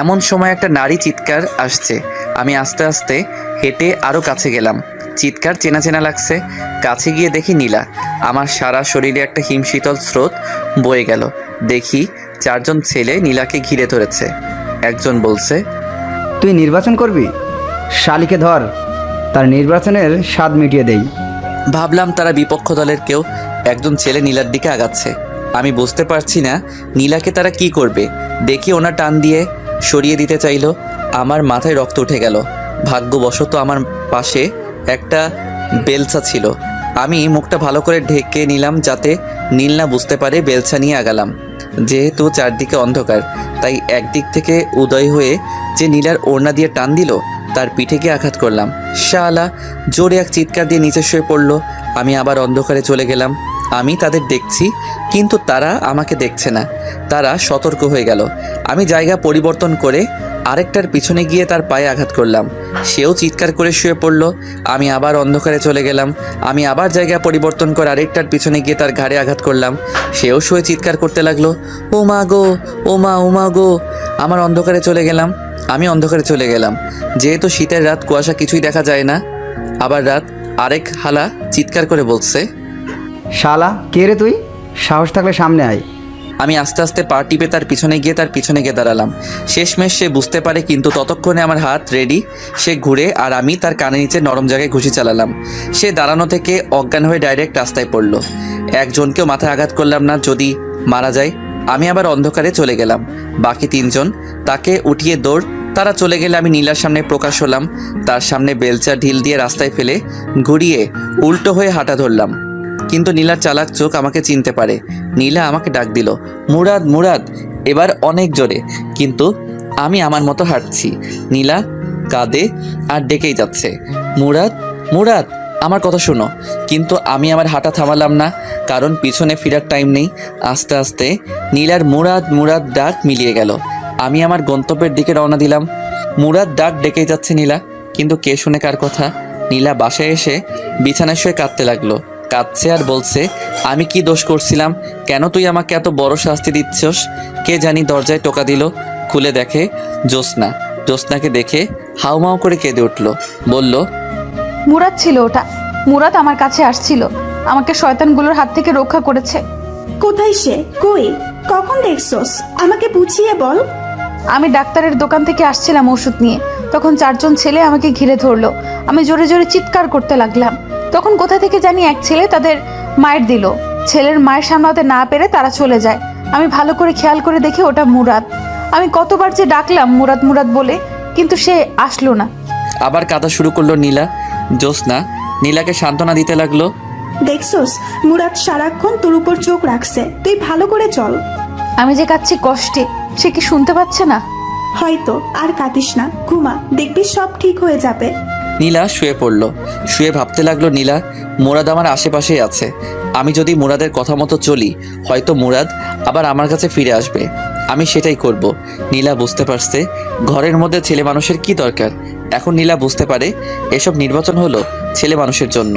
এমন সময় একটা নারী চিৎকার আসছে। আমি আস্তে আস্তে হেঁটে আরও কাছে গেলাম। চিৎকার চেনা চেনা লাগছে। কাছে গিয়ে দেখি নীলা। আমার সারা শরীরে একটা হিমশীতল স্রোত বয়ে গেল। দেখি 4 জন ছেলে নীলাকে ঘিরে ধরেছে। একজন বলছে, তুই নির্বাচন করবি? শালিকে ধর, তার নির্বাচনের স্বাদ মিটিয়ে দেই। ভাবলাম তারা বিপক্ষ দলের কেউ। একজন ছেলে নীলার দিকে আগাচ্ছে। আমি বুঝতে পারছি না নীলাকে তারা কি করবে। দেখি ওনা টান দিয়ে সরিয়ে দিতে চাইলো। আমার মাথায় রক্ত উঠে গেল। ভাগ্যবশত আমার পাশে একটা বেলচা ছিল। আমি মুখটা ভালো করে ঢেকে নিলাম যাতে নীল না বুঝতে পারে। বেলচা নিয়ে আগালাম। যেহেতু চারদিকে অন্ধকার, তাই একদিক থেকে উদয় হয়ে যে নীলার ওড়না দিয়ে টান দিল, তার পিঠে গিয়ে আঘাত করলাম। শালা জোরে এক চিৎকার দিয়ে নিচে শুয়ে পড়ল। আমি আবার অন্ধকারে চলে গেলাম। আমি তাদের দেখছি, কিন্তু তারা আমাকে দেখছে না। তারা সতর্ক হয়ে গেল। আমি জায়গা পরিবর্তন করে আরেকটার পিছনে গিয়ে তার পায়ে আঘাত করলাম। সেও চিৎকার করে শুয়ে পড়ল। আমি আবার অন্ধকারে চলে গেলাম। আমি আবার জায়গা পরিবর্তন করে আরেকটার পিছনে গিয়ে তার ঘাড়ে আঘাত করলাম। সেও শুয়ে চিৎকার করতে লাগলো, ও মা গো, ও মা, ও মা গো। আমি অন্ধকারে চলে গেলাম। যেহেতু শীতের রাত, কুয়াশা, কিছুই দেখা যায় না। আবার রাত। আরেক হালা চিৎকার করে বলছে, শালা কে রে তুই? সাহস থাকলে সামনে আয়। আমি আস্তে আস্তে পা টিপে তার পিছনে গিয়ে দাঁড়ালাম। শেষমেশ সে বুঝতে পারে, কিন্তু ততক্ষণে আমার হাত রেডি। সে ঘুরে আর আমি তার কানে নিচে নরম জায়গায় ঘুষি চালালাম। সে দাঁড়ানো থেকে অজ্ঞান হয়ে ডাইরেক্ট রাস্তায় পড়ল। একজনকেও মাথায় আঘাত করলাম না, যদি মারা যায়। আমি আবার অন্ধকারে চলে গেলাম। বাকি 3 জন তাকে উঠিয়ে দৌড়। তারা চলে গেলে আমি নীলার সামনে প্রকাশ হলাম। তার সামনে বেলচা ঢিল দিয়ে রাস্তায় ফেলে ঘুরিয়ে উল্টো হয়ে হাঁটা ধরলাম। কিন্তু নীলার চালাক চোখ আমাকে চিনতে পারে। নীলা আমাকে ডাক দিল, মুরাদ, মুরাদ। এবার অনেক জোরে, কিন্তু আমি আমার মতো হাঁটছি। নীলা কাঁদে আর ডেকেই যাচ্ছে, মুরাদ, মুরাদ, আমার কথা শোনো। কিন্তু আমি আমার হাঁটা থামালাম না, কারণ পিছনে ফেরার টাইম নেই। আস্তে আস্তে নীলার মুরাদ, মুরাদ ডাক মিলিয়ে গেল। আমি আমার গন্তব্যের দিকে রওনা দিলাম। মুরাদ ডাক ডেকেই যাচ্ছে নীলা, কিন্তু কে শুনে কার কথা। নীলা বাসায় এসে বিছানায় শুয়ে কাঁদতে লাগলো। কাঁদছে আর বলছে, আমি কি দোষ করছিলাম? কেন তুই আমাকে এত বড় শাস্তি দিচ্ছস? কে জানি দরজায় টোকা দিল। খুলে দেখে জ্যোৎস্না। জ্যোৎস্নাকে দেখে হাউমাউ করে কেঁদে উঠল। বলল, মুরাদ ছিল ওটা। মুরাদ আমার কাছে আসছিল, আমাকে শয়তানগুলোর হাত থেকে রক্ষা করেছে। কোথায় সে? কই? কখন দেখছস? আমাকে বুঝিয়ে বল। আমি ডাক্তারের দোকান থেকে আসছিলাম ওষুধ নিয়ে, তখন 4 জন ছেলে আমাকে ঘিরে ধরলো। আমি জোরে জোরে চিৎকার করতে লাগলাম। তখন কোথা থেকে জানি এক ছেলে তাদের মায়ের দিল। ছেলের মায়ের সামলাতে না পেরে তারা চলে যায়। আমি ভালো করে খেয়াল করে দেখি ওটা মুরাদ। আমি কতবার যে ডাকলাম মুরাদ, মুরাদ বলে, কিন্তু সে আসলো না। আবার কাঁদা শুরু করলো নীলা। জ্যোৎস্না নীলাকে সান্ত্বনা দিতে লাগলো, দেখছস, মুরাদ সারাক্ষণ তোর উপর চোখ রাখছে। তুই ভালো করে চল। আমি যে কাঁদছি কষ্টে, সে কি শুনতে পাচ্ছে না? হয়তো। আর কাঁদিস না, ঘুমা, দেখবি সব ঠিক হয়ে যাবে। নীলা শুয়ে পড়ল। শুয়ে ভাবতে লাগলো নীলা মুরাদ আমার আশেপাশেই আছে। আমি যদি মুরাদের কথা মতো চলি হয়তো মুরাদ আবার আমার কাছে ফিরে আসবে। আমি সেটাই করব। নীলা বুঝতে পারছে ঘরের মধ্যে ছেলে মানুষের কি দরকার। এখন নীলা বুঝতে পারে এসব নির্বাচন হলো ছেলে মানুষের জন্য,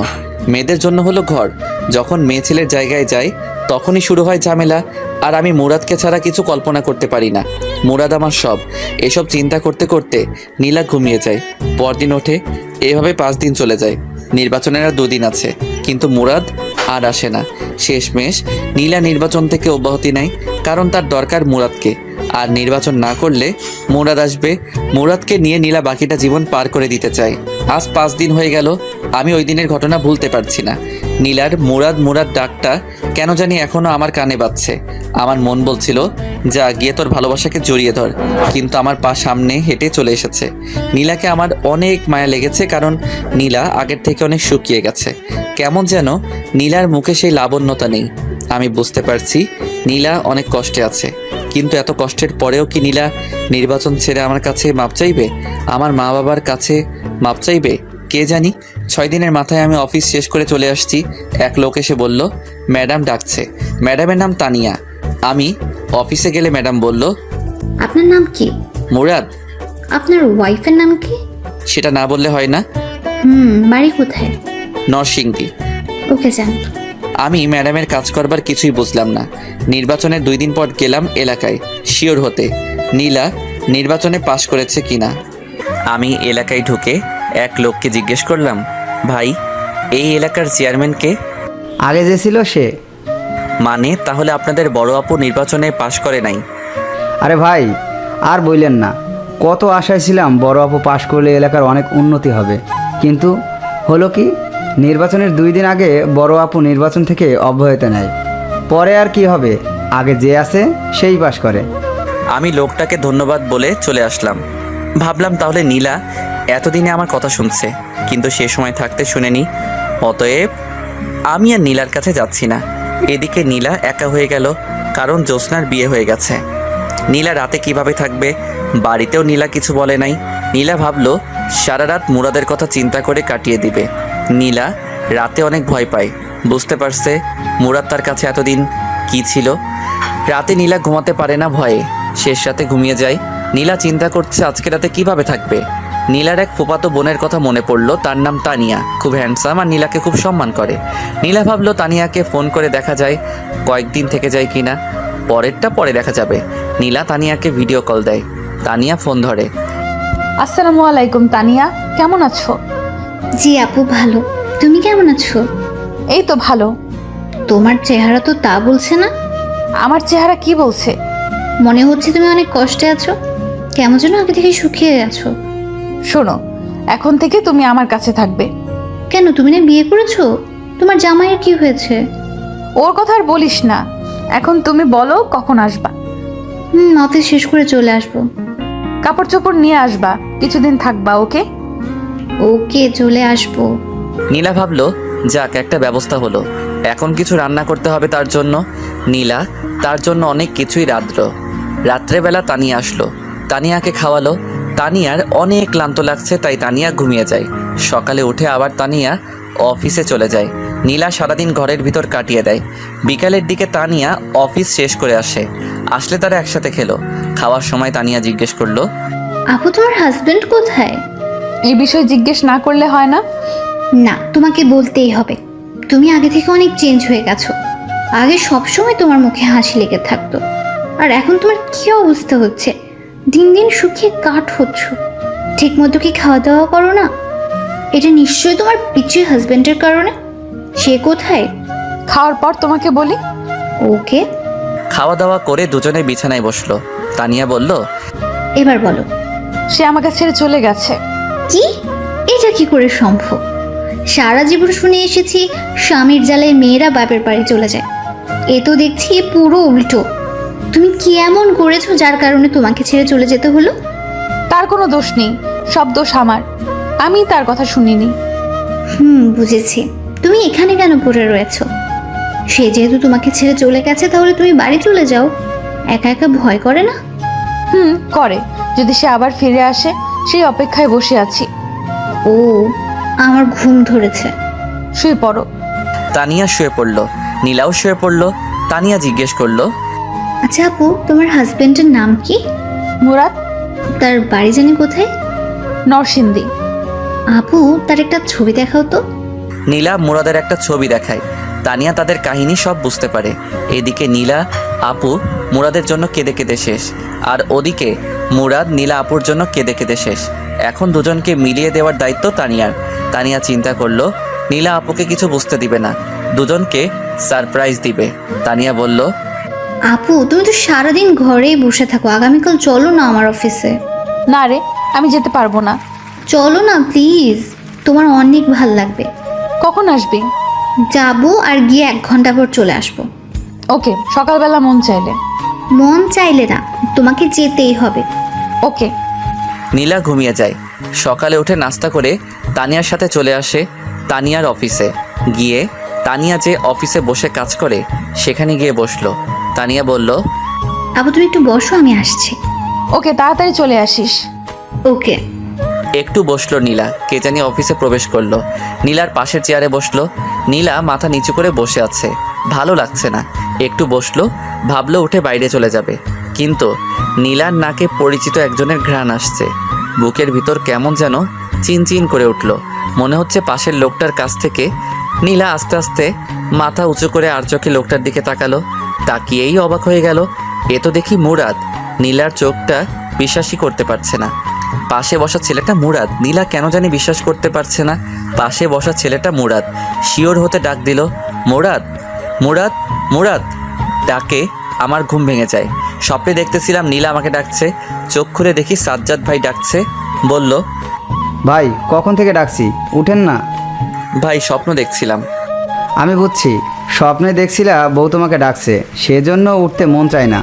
মেয়েদের জন্য হলো ঘর। যখন মেয়ে ছেলের জায়গায় যায় তখনই শুরু হয় ঝামেলা। আর আমি মুরাদকে ছাড়া কিছু কল্পনা করতে পারি না। মুরাদ আমার সব। এসব চিন্তা করতে করতে নীলা ঘুমিয়ে যায়। পরদিন ওঠে। এভাবে 5 দিন চলে যায়। নির্বাচনের আর 2 দিন আছে, কিন্তু মুরাদ আর আসে না। শেষমেশ নীলা নির্বাচন থেকে অব্যাহতি নেয়, কারণ তার দরকার মুরাদকে। আর নির্বাচন না করলে মুরাদ আসবে। মুরাদকে নিয়ে নীলা বাকিটা জীবন পার করে দিতে চায়। আজ 5 দিন হয়ে গেল, আমি ওই দিনের ঘটনা ভুলতে পারছি না। নীলার মুরাদ মুরাদ ডাকটা কেন জানি এখনো আমার কানে বাজছে। আমার মন বলছিল যা গিয়ে তোর ভালোবাসাকে জড়িয়ে ধর, কিন্তু আমার পা সামনে হেঁটে চলে এসেছে। নীলাকে আমার অনেক মায়া লেগেছে, কারণ নীলা আগের থেকে অনেক শুকিয়ে গেছে। কেমন যেন নীলার মুখে সেই লাবণ্যতা নেই। আমি বুঝতে পারছি নীলা অনেক কষ্টে আছে, কিন্তু এত কষ্টের পরেও কি নীলা নির্বাচন ছেড়ে আমার কাছে মাপ চাইবে, আমার মা বাবার কাছে মাপ চাইবে? কে জানি। 6 দিনের মাথায় আমি অফিস শেষ করে চলে আসছি। এক লোক এসে বলল ম্যাডাম ডাকছে। ম্যাডামের নাম তানিয়া। আমি অফিসে গেলে ম্যাডাম বলল, আপনার নাম কি? মুরাদ। আপনার ওয়াইফের নাম কি? সেটা না বললে হয় না? বাড়ি কোথায়? নরসিংদী। ওকে যান। আমি ম্যাডামের কাজ করবার কিছুই বুঝলাম না। নির্বাচনের 2 দিন পর গেলাম এলাকায় শিওর হতে নীলা নির্বাচনে পাশ করেছে কিনা। আমি এলাকায় ঢুকে এক লোককে জিজ্ঞেস করলাম, ভাই এই এলাকার চেয়ারম্যান কে? আগে যে ছিল সে। মানে তাহলে আপনাদের বড় আপু নির্বাচনে পাশ করে নাই? আরে ভাই আর বললেন না, কত আশায় ছিলাম বড় আপু পাশ করলে এলাকার অনেক উন্নতি হবে, কিন্তু হলো কি নির্বাচনের 2 দিন আগে বড় আপু নির্বাচন থেকে অব্যাহতি নেয়। পরে আর কি হবে, আগে যে আছে সেই পাশ করে। আমি লোকটাকে ধন্যবাদ বলে চলে আসলাম। ভাবলাম তাহলে নীলা এতদিনে আমার কথা শুনছে, কিন্তু সে সময় থাকতে শুনেনি। অতএব আমি আর নীলার কাছে যাচ্ছি না। এদিকে নীলা একা হয়ে গেল, কারণ জ্যোৎস্নার বিয়ে হয়ে গেছে। নীলা রাতে কিভাবে থাকবে? বাড়িতেও নীলা কিছু বলে নাই। নীলা ভাবলো সারা রাত মুরাদের কথা চিন্তা করে কাটিয়ে দিবে। নীলা রাতে অনেক ভয় পায়। বুঝতে পারছে মুরাদ তার কাছে এতদিন কি ছিল। রাতে নীলা ঘুমাতে পারে না ভয়ে, শেষ রাতে ঘুমিয়ে যায়। নীলা চিন্তা করছে আজকে রাতে কিভাবে থাকবে। নীলার এক ফুফাতো বোনের কথা মনে পড়লো, তার নাম তানিয়া, খুব হ্যান্ডসাম আর নীলাকে খুব সম্মান করে। নীলা ভাবলো তানিয়াকে ফোন করে দেখা যায় কয়েকদিন থেকে যায় কিনা। পরেরটা পরে দেখা যাবে। নীলা তানিয়াকে ভিডিও কল দেয়। তানিয়া ফোন ধরে। আসসালামু আলাইকুম তানিয়া, কেমন আছো? জি আপু ভালো। তুমি কেমন আছো? এই তো ভালো। তোমার চেহারা তো তা বলছে না। আমার চেহারা কি বলছে? মনে হচ্ছে তুমি অনেক কষ্টে আছো, কেমন যেন আগে থেকে শুকিয়ে গেছো। শোনো, এখন থেকে তুমি আমার কাছে থাকবে। কেন, তুমি না বিয়ে করেছো? তোমার জামাইয়ের কি হয়েছে? ওর কথা আর বলিস না। এখন তুমি বলো কখন আসবা? অফিস শেষ করে চলে আসবো। কাপড় চোপড় নিয়ে আসবা, কিছুদিন থাকবা। ওকে? ওকে, চলে আসবো। নীলা ভাবলো যাক একটা ব্যবস্থা হলো। এখন কিছু রান্না করতে হবে তার জন্য। নীলা তার জন্য অনেক কিছুই রাত্রেবেলা তানিয়া আসলো। তানিয়াকে খাওয়ালো। তানিয়ার অনেক ক্লান্ত লাগছে, তাই তানিয়া ঘুমিয়ে যায়। সকালে উঠে আবার তানিয়া অফিসে চলে যায়। নীলা সারাদিন ঘরের ভিতর কাটিয়ে দেয়। বিকালের দিকে তানিয়া অফিস শেষ করে আসলে তারা একসাথে খেলো। খাওয়ার সময় তানিয়া জিজ্ঞেস করলো, আপু তোমার হাজবেন্ড কোথায়? এই বিষয়ে জিজ্ঞেস না করলে হয় না? না, তোমাকে বলতেই হবে। তুমি আগে থেকে অনেক চেঞ্জ হয়ে গেছো। আগে সবসময় তোমার মুখে হাসি লেগে থাকতো, আর এখন তোমার কি অবস্থা হচ্ছে? দিন দিন শুকিয়ে কাঠ হচ্ছ। ঠিক মতো কি খাওয়া দাওয়া করো না? এটা নিশ্চয়ই তোমার পিচ্ছির হাজবেন্ডের কারণে। সে কোথায়? খাওয়ার পর তোমাকে বলি। ওকে। খাওয়া দাওয়া করে দুজনে বিছানায় বসলো। তানিয়া বলল, এবার বলো। সে আমাকে ছেড়ে চলে গেছে। কি? এটা কি করে সম্ভব? সারা জীবন শুনে এসেছি স্বামীর জ্বালায় মেয়েরা বাপের বাড়ি চলে যায়। এ তো দেখছি পুরো উল্টো। তুমি কি এমন করেছো যার কারণে তোমাকে ছেড়ে চলে যেতে হলো? তার কোনো দোষ নেই, সব দোষ আমার। আমি তার কথা শুনিনি। বুঝেছি। তুমি এখানে কেন পড়ে রয়েছো? সে যেহেতু তোমাকে ছেড়ে চলে গেছে, তাহলে তুমি বাড়ি চলে যাও। একা একা ভয় করে না? করে। যদি সে আবার ফিরে আসে সেই অপেক্ষায় বসে আছি। ও আমার ঘুম ধরেছে। শুয়ে পড়ো। তানিয়া শুয়ে পড়লো, নীলাও শুয়ে পড়লো। তানিয়া জিজ্ঞেস করলো, আচ্ছা আপু, তোমার হাজবেন্ডের নাম কি? মুরাদ। তার বাড়ি জানি কোথায়? নরসিংদী। আপু, তার একটা ছবি দেখাও তো। নীলা মুরাদের একটা ছবি দেখায়। তানিয়া তাদের কাহিনী সব বুঝতে পারে। এদিকে নীলা আপু মুরাদের জন্য কেঁদে কেঁদে শেষ, আর ওদিকে মুরাদ নীলা আপুর জন্য কেঁদে কেঁদে শেষ। এখন দুজনকে মিলিয়ে দেওয়ার দায়িত্ব তানিয়ার। তানিয়া চিন্তা করলো নীলা আপুকে কিছু বুঝতে দিবে না, দুজনকে সারপ্রাইজ দিবে। তানিয়া বলল, আপু, তুমি তো সারাদিন ঘরেই বসে থাকো, আগামীকাল চলো না আমার অফিসে। না রে, আমি যেতে পারবো না। চলো না প্লিজ, তোমার অনেক ভাল লাগবে। কখন আসবি? যাবো আর গিয়ে 1 ঘন্টা পর চলে আসবো। ওকে, সকালবেলা মন চাইলে। মন চাইলে না, তোমাকে যেতেই হবে। ওকে। নীলা ঘুমিয়ে যায়। সকালে উঠে নাস্তা করে তানিয়ার সাথে চলে আসে তানিয়ার অফিসে। গিয়ে তানিয়া যে অফিসে বসে কাজ করে সেখানে গিয়ে বসলো। তানিয়া বলল, আপু তুমি একটু বসো, আমি আসছি। ওকে, তাড়াতাড়ি চলে আসিস। ওকে। একটু বসলো নীলা। কে জানি অফিসে প্রবেশ করলো। নীলার পাশের চেয়ারে বসলো। নীলা মাথা নিচু করে বসে আছে, ভালো লাগছে না। একটু বসলো, ভাবলো উঠে বাইরে চলে যাবে, কিন্তু নীলার নাকে পরিচিত একজনের ঘ্রাণ আসছে। বুকের ভিতর কেমন যেন চিনচিন করে উঠল, মনে হচ্ছে পাশের লোকটার কাছ থেকে। নীলা আস্তে আস্তে মাথা উঁচু করে আর চোখে লোকটার দিকে তাকালো। তাকিয়েই অবাক হয়ে গেল, এ তো দেখি মুরাদ। নীলার চোখটা বিশ্বাসই করতে পারছে না। পাশে বসা ছেলেটা মুরাদ। নীলা কেন জানি বিশ্বাস করতে পারছে না পাশে বসা ছেলেটা মুরাদ। শিওর হতে ডাক দিল, মুরাদ, মুরাদ, মুরাদ। ডাকে আমার ঘুম ভেঙে যায়। স্বপ্নে দেখতেছিলাম নীলা আমাকে ডাকছে। চোখ খুলে দেখি সাজ্জাদ ভাই ডাকছে। বলল, ভাই কখন থেকে ডাকছি, উঠেন না। ভাই স্বপ্ন দেখছিলাম। আমি বুঝছি, স্বপ্নে দেখছিলা বউ তোমাকে ডাকছে, সেজন্য উঠতে মন চায় না।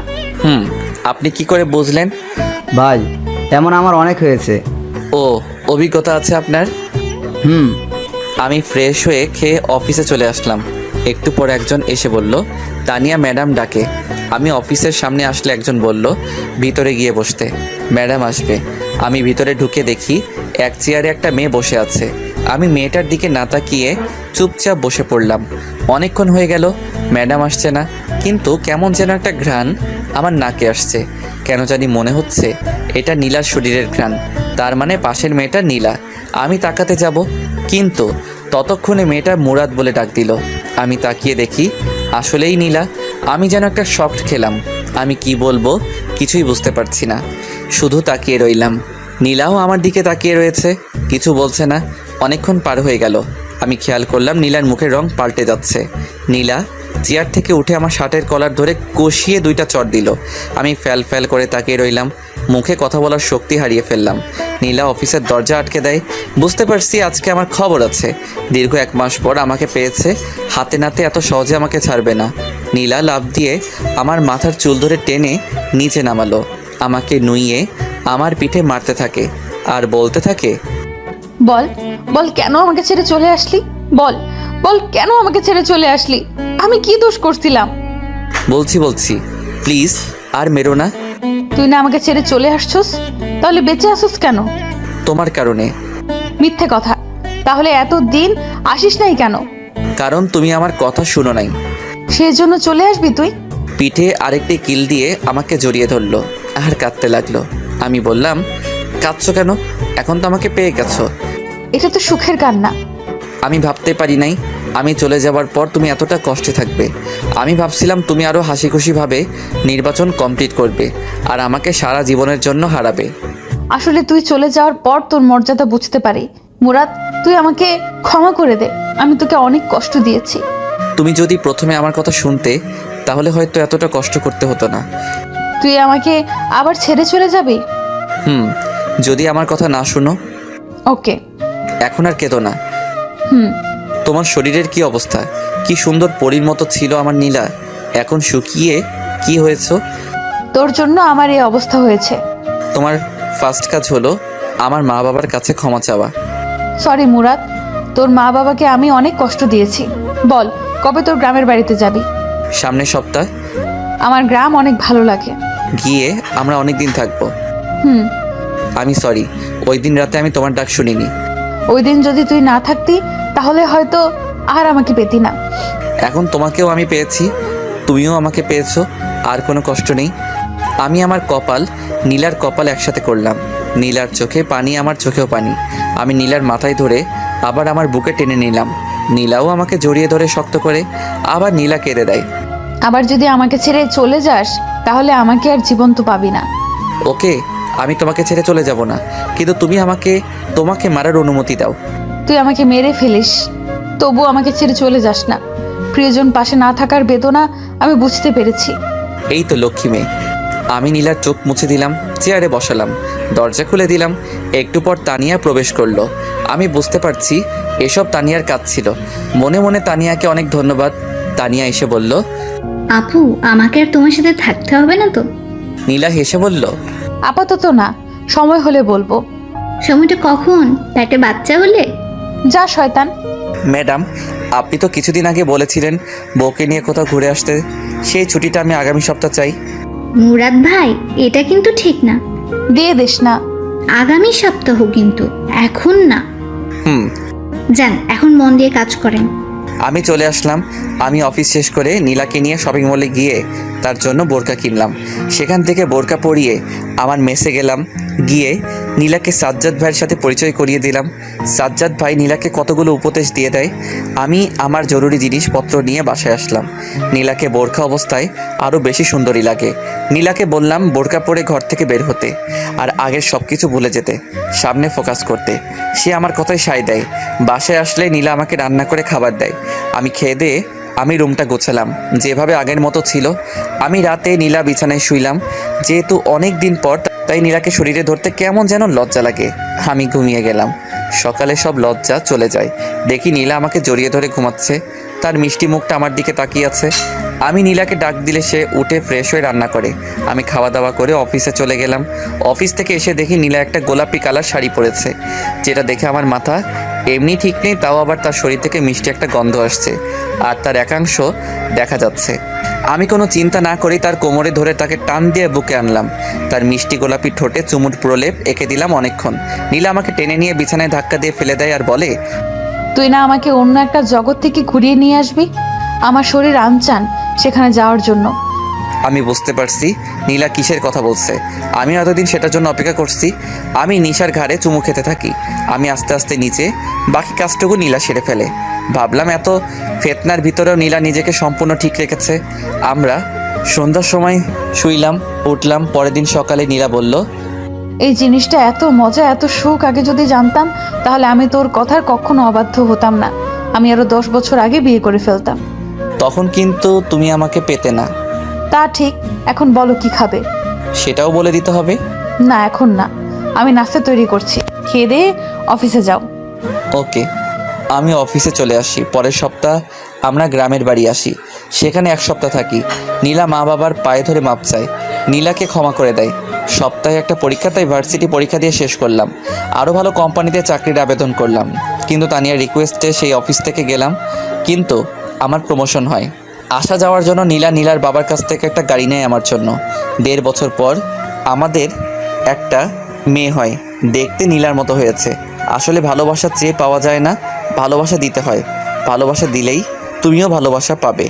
আপনি কি করে বুঝলেন? ভাই এমন আমার অনেক হয়েছে। ও, অভিজ্ঞতা আছে আপনার? হুম। আমি ফ্রেশ হয়ে খেয়ে অফিসে চলে আসলাম। একটু পর একজন এসে বলল, তানিয়া ম্যাডাম ডাকে। আমি অফিসের সামনে আসলে একজন বলল, ভিতরে গিয়ে বসতে, ম্যাডাম আসবে। আমি ভিতরে ঢুকে দেখি এক চেয়ারে একটা মেয়ে বসে আছে। আমি মেয়েটার দিকে না তাকিয়ে চুপচাপ বসে পড়লাম। অনেকক্ষণ হয়ে গেল, ম্যাডাম আসছে না, কিন্তু কেমন যেন একটা ঘ্রাণ আমার নাকে আসছে। কেন জানি মনে হচ্ছে এটা নীলার শরীরের ঘ্রাণ, তার মানে পাশের মেয়েটা নীলা। আমি তাকাতে যাব, কিন্তু ততক্ষণে মেয়েটা মুরাদ বলে ডাক দিল। আমি তাকিয়ে দেখি আসলেই নীলা। আমি যেন একটা শকড খেলাম। আমি কি বলবো কিছুই বুঝতে পারছি না, শুধু তাকিয়ে রইলাম। নীলাও আমার দিকে তাকিয়ে রয়েছে, কিছু বলছে না। অনেকক্ষণ পার হয়ে গেল, আমি খেয়াল করলাম নীলার মুখের রং পাল্টে যাচ্ছে। নীলা চেয়ার থেকে উঠে আমার শার্টের কলার ধরে কষিয়ে 2টা চড় দিল। আমি ফ্যাল ফ্যাল করে তাকিয়ে রইলাম, মুখে কথা বলার শক্তি হারিয়ে ফেললাম। নীলা অফিসের দরজা আটকে দেয়। বুঝতে পারছি আজকে আমার খবর আছে। দীর্ঘ 1 মাস পর আমাকে পেয়েছে, হাতে নাতে এত সহজে আমাকে ছাড়বে না। নীলা লাফ দিয়ে আমার মাথার চুল ধরে টেনে নিচে নামালো, আমাকে নুইয়ে আমার পিঠে মারতে থাকে আর বলতে থাকে, বল, বল কেন আমাকে ছেড়ে চলে আসলি? বল, বল কেন আমাকে ছেড়ে চলে আসলি? আমি কি দোষ করছিলাম? বলছি প্লিজ আর মেরো না। তুই না আমাকে ছেড়ে চলে আসছস, তাহলে বেঁচে আসছস কেন? তোমার কারণে। মিথ্যে কথা। তাহলে এত দিন আসিস নাই কেন? কারণ তুমি আমার কথা শুনো নাই। সেজন্য চলে আসবি তুই? পিঠে আরেকটি কিল দিয়ে আমাকে জড়িয়ে ধরলো আর কাঁদতে লাগলো। আমি বললাম, কাঁদছো কেন? এখন তো আমাকে পেয়ে গেছো। এটা তো সুখের কান্না। আমি ভাবতে পারি নাই আমি চলে যাওয়ার পর তুমি এতটা কষ্টে থাকবে। আমি ভাবছিলাম তুমি আরও হাসি খুশিভাবে নির্বাচন কমপ্লিট করবে আর আমাকে সারা জীবনের জন্য হারাবে। আসলে তুই চলে যাওয়ার পর তোর মর্যাদা বুঝতে পারি। মুরাদ, তুই আমাকে ক্ষমা করে দে, আমি তোকে অনেক কষ্ট দিয়েছি। তুমি যদি প্রথমে আমার কথা শুনতে তাহলে হয়তো এতটা কষ্ট করতে হতো না। তুই আমাকে আবার ছেড়ে চলে যাবি? যদি আমার কথা না শুনো। ওকে। এখন আর কেঁদো না। হুম। তোমার শরীরের কি অবস্থা? কি সুন্দর পরীর মতো ছিল আমার নীলা, এখন শুকিয়ে কি হয়েছো? তোর জন্য আমার এই অবস্থা হয়েছে। তোমার ফার্স্ট কাজ হলো আমার মা বাবার কাছে ক্ষমা চাওয়া। সরি মুরাদ, তোর মা বাবাকে আমি অনেক কষ্ট দিয়েছি। বল, কবে তোর গ্রামের বাড়িতে যাবি? সামনের সপ্তাহ। আমার গ্রাম অনেক ভালো লাগে। গিয়ে আমরা অনেক দিন থাকবো। হুম। আমি সরি, ওই দিন রাতে আমি তোমার ডাক শুনিনি। ওই দিন যদি তুই না থাকতি তাহলে হয়তো আর আমাকে পেতি না। এখন তোমাকেও আমি পেয়েছি, তুমিও আমাকে পেয়েছো, আর কোনো কষ্ট নেই। আমি আমার কপাল, নীলার কপাল একসাথে করলাম। নীলার চোখে পানি, আমার চোখেও পানি। আমি নীলার মাথায় ধরে আবার আমার বুকে টেনে নিলাম। নীলাও আমাকে জড়িয়ে ধরে শক্ত করে, আবার নীলা কেঁদে দেয়। আবার যদি আমাকে ছেড়ে চলে যাস তাহলে আমাকে আর জীবন্ত পাবি না। ওকে, আমি তোমাকে ছেড়ে চলে যাব না, কিন্তু তুমি তোমাকে মারার অনুমতি দাও। তুই আমাকে মেরে ফেলিস, তবু আমাকে ছেড়ে চলে যাস না। প্রিয়জন পাশে না থাকার বেদনা আমি বুঝতে পেরেছি। এই তো লক্ষ্মী মেয়ে। আমি নীলার চোখ মুছে দিলাম, চেয়ারে বসালাম, দরজা খুলে দিলাম। একটু পর তানিয়া প্রবেশ করলো। আমি বুঝতে পারছি এসব তানিয়ার কাজ ছিল। মনে মনে তানিয়াকে অনেক ধন্যবাদ। তানিয়া এসে বলল, আপু আমাকে আর তোমার সাথে থাকতে হবে না তো? নীলা হেসে বলল, আপাতত না, সময় হলে বলবো। সময়টা কখন? পেটে বাচ্চা হলে? যা শয়তান। ম্যাডাম, আপনি তো কিছুদিন আগে বলেছিলেন বউকে নিয়ে কোথাও ঘুরে আসতে। সেই ছুটিটা আমি আগামী সপ্তাহ চাই। মুরাদ ভাই, এটা কিন্তু ঠিক না। দিয়ে দিস না। আগামী সপ্তাহ কিন্তু, এখন না। হুম। যান, এখন মন দিয়ে কাজ করেন। আমি চলে আসলাম। আমি অফিস শেষ করে নীলাকে নিয়ে শপিং মলে গিয়ে তার জন্য বোরকা কিনলাম। সেখান থেকে বোরকা পরিয়ে আমার মেসে গেলাম। গিয়ে নীলাকে সাজ্জাদ ভাইয়ের সাথে পরিচয় করিয়ে দিলাম। সাজ্জাদ ভাই নীলাকে কতগুলো উপদেশ দিয়ে দেয়। আমি আমার জরুরি জিনিসপত্র নিয়ে বাসায় আসলাম। নীলাকে বোরকা অবস্থায় আরও বেশি সুন্দরী লাগে। নীলাকে বললাম বোরকা পরে ঘর থেকে বের হতে, আর আগের সব কিছু ভুলে যেতে, সামনে ফোকাস করতে। সে আমার কথায় সায় দেয়। বাসায় আসলে নীলা আমাকে রান্না করে খাবার দেয়। আমি খেয়ে দিয়ে আমি রুমটা গোছালাম, যেভাবে আগের মতো ছিল। আমি রাতে নীলা বিছানায় শুইলাম। যেহেতু অনেক দিন পর, তাই নীলাকে শরীরে ধরতে কেমন যেন লজ্জা লাগে। আমি ঘুমিয়ে গেলাম। সকালে সব লজ্জা চলে যায়। দেখি নীলা আমাকে জড়িয়ে ধরে ঘুমাচ্ছে। তার মিষ্টি মুখটা আমার দিকে তাকিয়ে আছে। আমি নীলাকে ডাক দিলে সে উঠে ফ্রেশ হয়ে রান্না করে। আমি খাওয়া দাওয়া করে অফিসে চলে গেলাম। অফিস থেকে এসে দেখি নীলা একটা গোলাপি কালার শাড়ি পরেছে, যেটা দেখে আমার মাথা এমনি ঠিক নেই, তাও আবার তার শরীর থেকে মিষ্টি একটা গন্ধ আসছে, আর তার একাংশ দেখা যাচ্ছে। আমি কোনো চিন্তা না করেই তার কোমরে ধরে তাকে টান দিয়ে বুকে আনলাম। তার মিষ্টি গোলাপি ঠোঁটে চুমুট প্রলেপ এঁকে দিলাম অনেকক্ষণ। নীলা আমাকে টেনে নিয়ে বিছানায় ধাক্কা দিয়ে ফেলে দেয় আর বলে, তুই না আমাকে অন্য একটা জগৎ থেকে ঘুরিয়ে নিয়ে আসবি? আমার শরীর আনচান সেখানে যাওয়ার জন্য। আমি বুঝতে পারছি নীলা কিসের কথা বলছে। আমি এতদিন সেটার জন্য অপেক্ষা করছি। আমি নিশার ঘাড়ে চুমু খেতে থাকি। আমি আস্তে আস্তে নিচে, বাকি কাজটুকু নীলা সেরে ফেলে। ভাবলাম এত ফেতনার ভিতরেও নীলা নিজেকে সম্পূর্ণ ঠিক রেখেছে। আমরা সন্ধ্যার সময় শুইলাম, উঠলাম। পরের দিন সকালে নীলা বলল, এই জিনিসটা এত মজা, এত সুখ আগে যদি জানতাম তাহলে আমি তোর কথার কখনো অবাধ্য হতাম না। আমি আরো 10 বছর আগে বিয়ে করে ফেলতাম। তখন কিন্তু তুমি আমাকে পেতে না। তা ঠিক। এখন বলো কি খাবে? সেটাও বলে দিতে হবে। না, এখন না। আমি নাস্তা তৈরি করছি, খেয়ে দিয়ে অফিসে যাও। ওকে। আমি অফিসে চলে আসি। পরের সপ্তাহ আমরা গ্রামের বাড়ি আসি। সেখানে 1 সপ্তাহ থাকি। নীলা মা বাবার পায়ে ধরে মাপ চায়। নীলাকে ক্ষমা করে দেয়। সপ্তাহে একটা পরীক্ষা, তাই ভার্সিটি পরীক্ষা দিয়ে শেষ করলাম। আরও ভালো কোম্পানিতে চাকরির আবেদন করলাম। কিন্তু তানিয়ার রিকোয়েস্টে সেই অফিস থেকে গেলাম। কিন্তু আমার প্রমোশন হয়। আসা যাওয়ার জন্য নীলার বাবার কাছ থেকে একটা গাড়ি নেয় আমার জন্য। 1.5 বছর পর আমাদের একটা মেয়ে হয়। দেখতে নীলার মতো হয়েছে। আসলে ভালোবাসা চেয়ে পাওয়া যায় না, ভালোবাসা দিতে হয়। ভালোবাসা দিলেই তুমিও ভালোবাসা পাবে।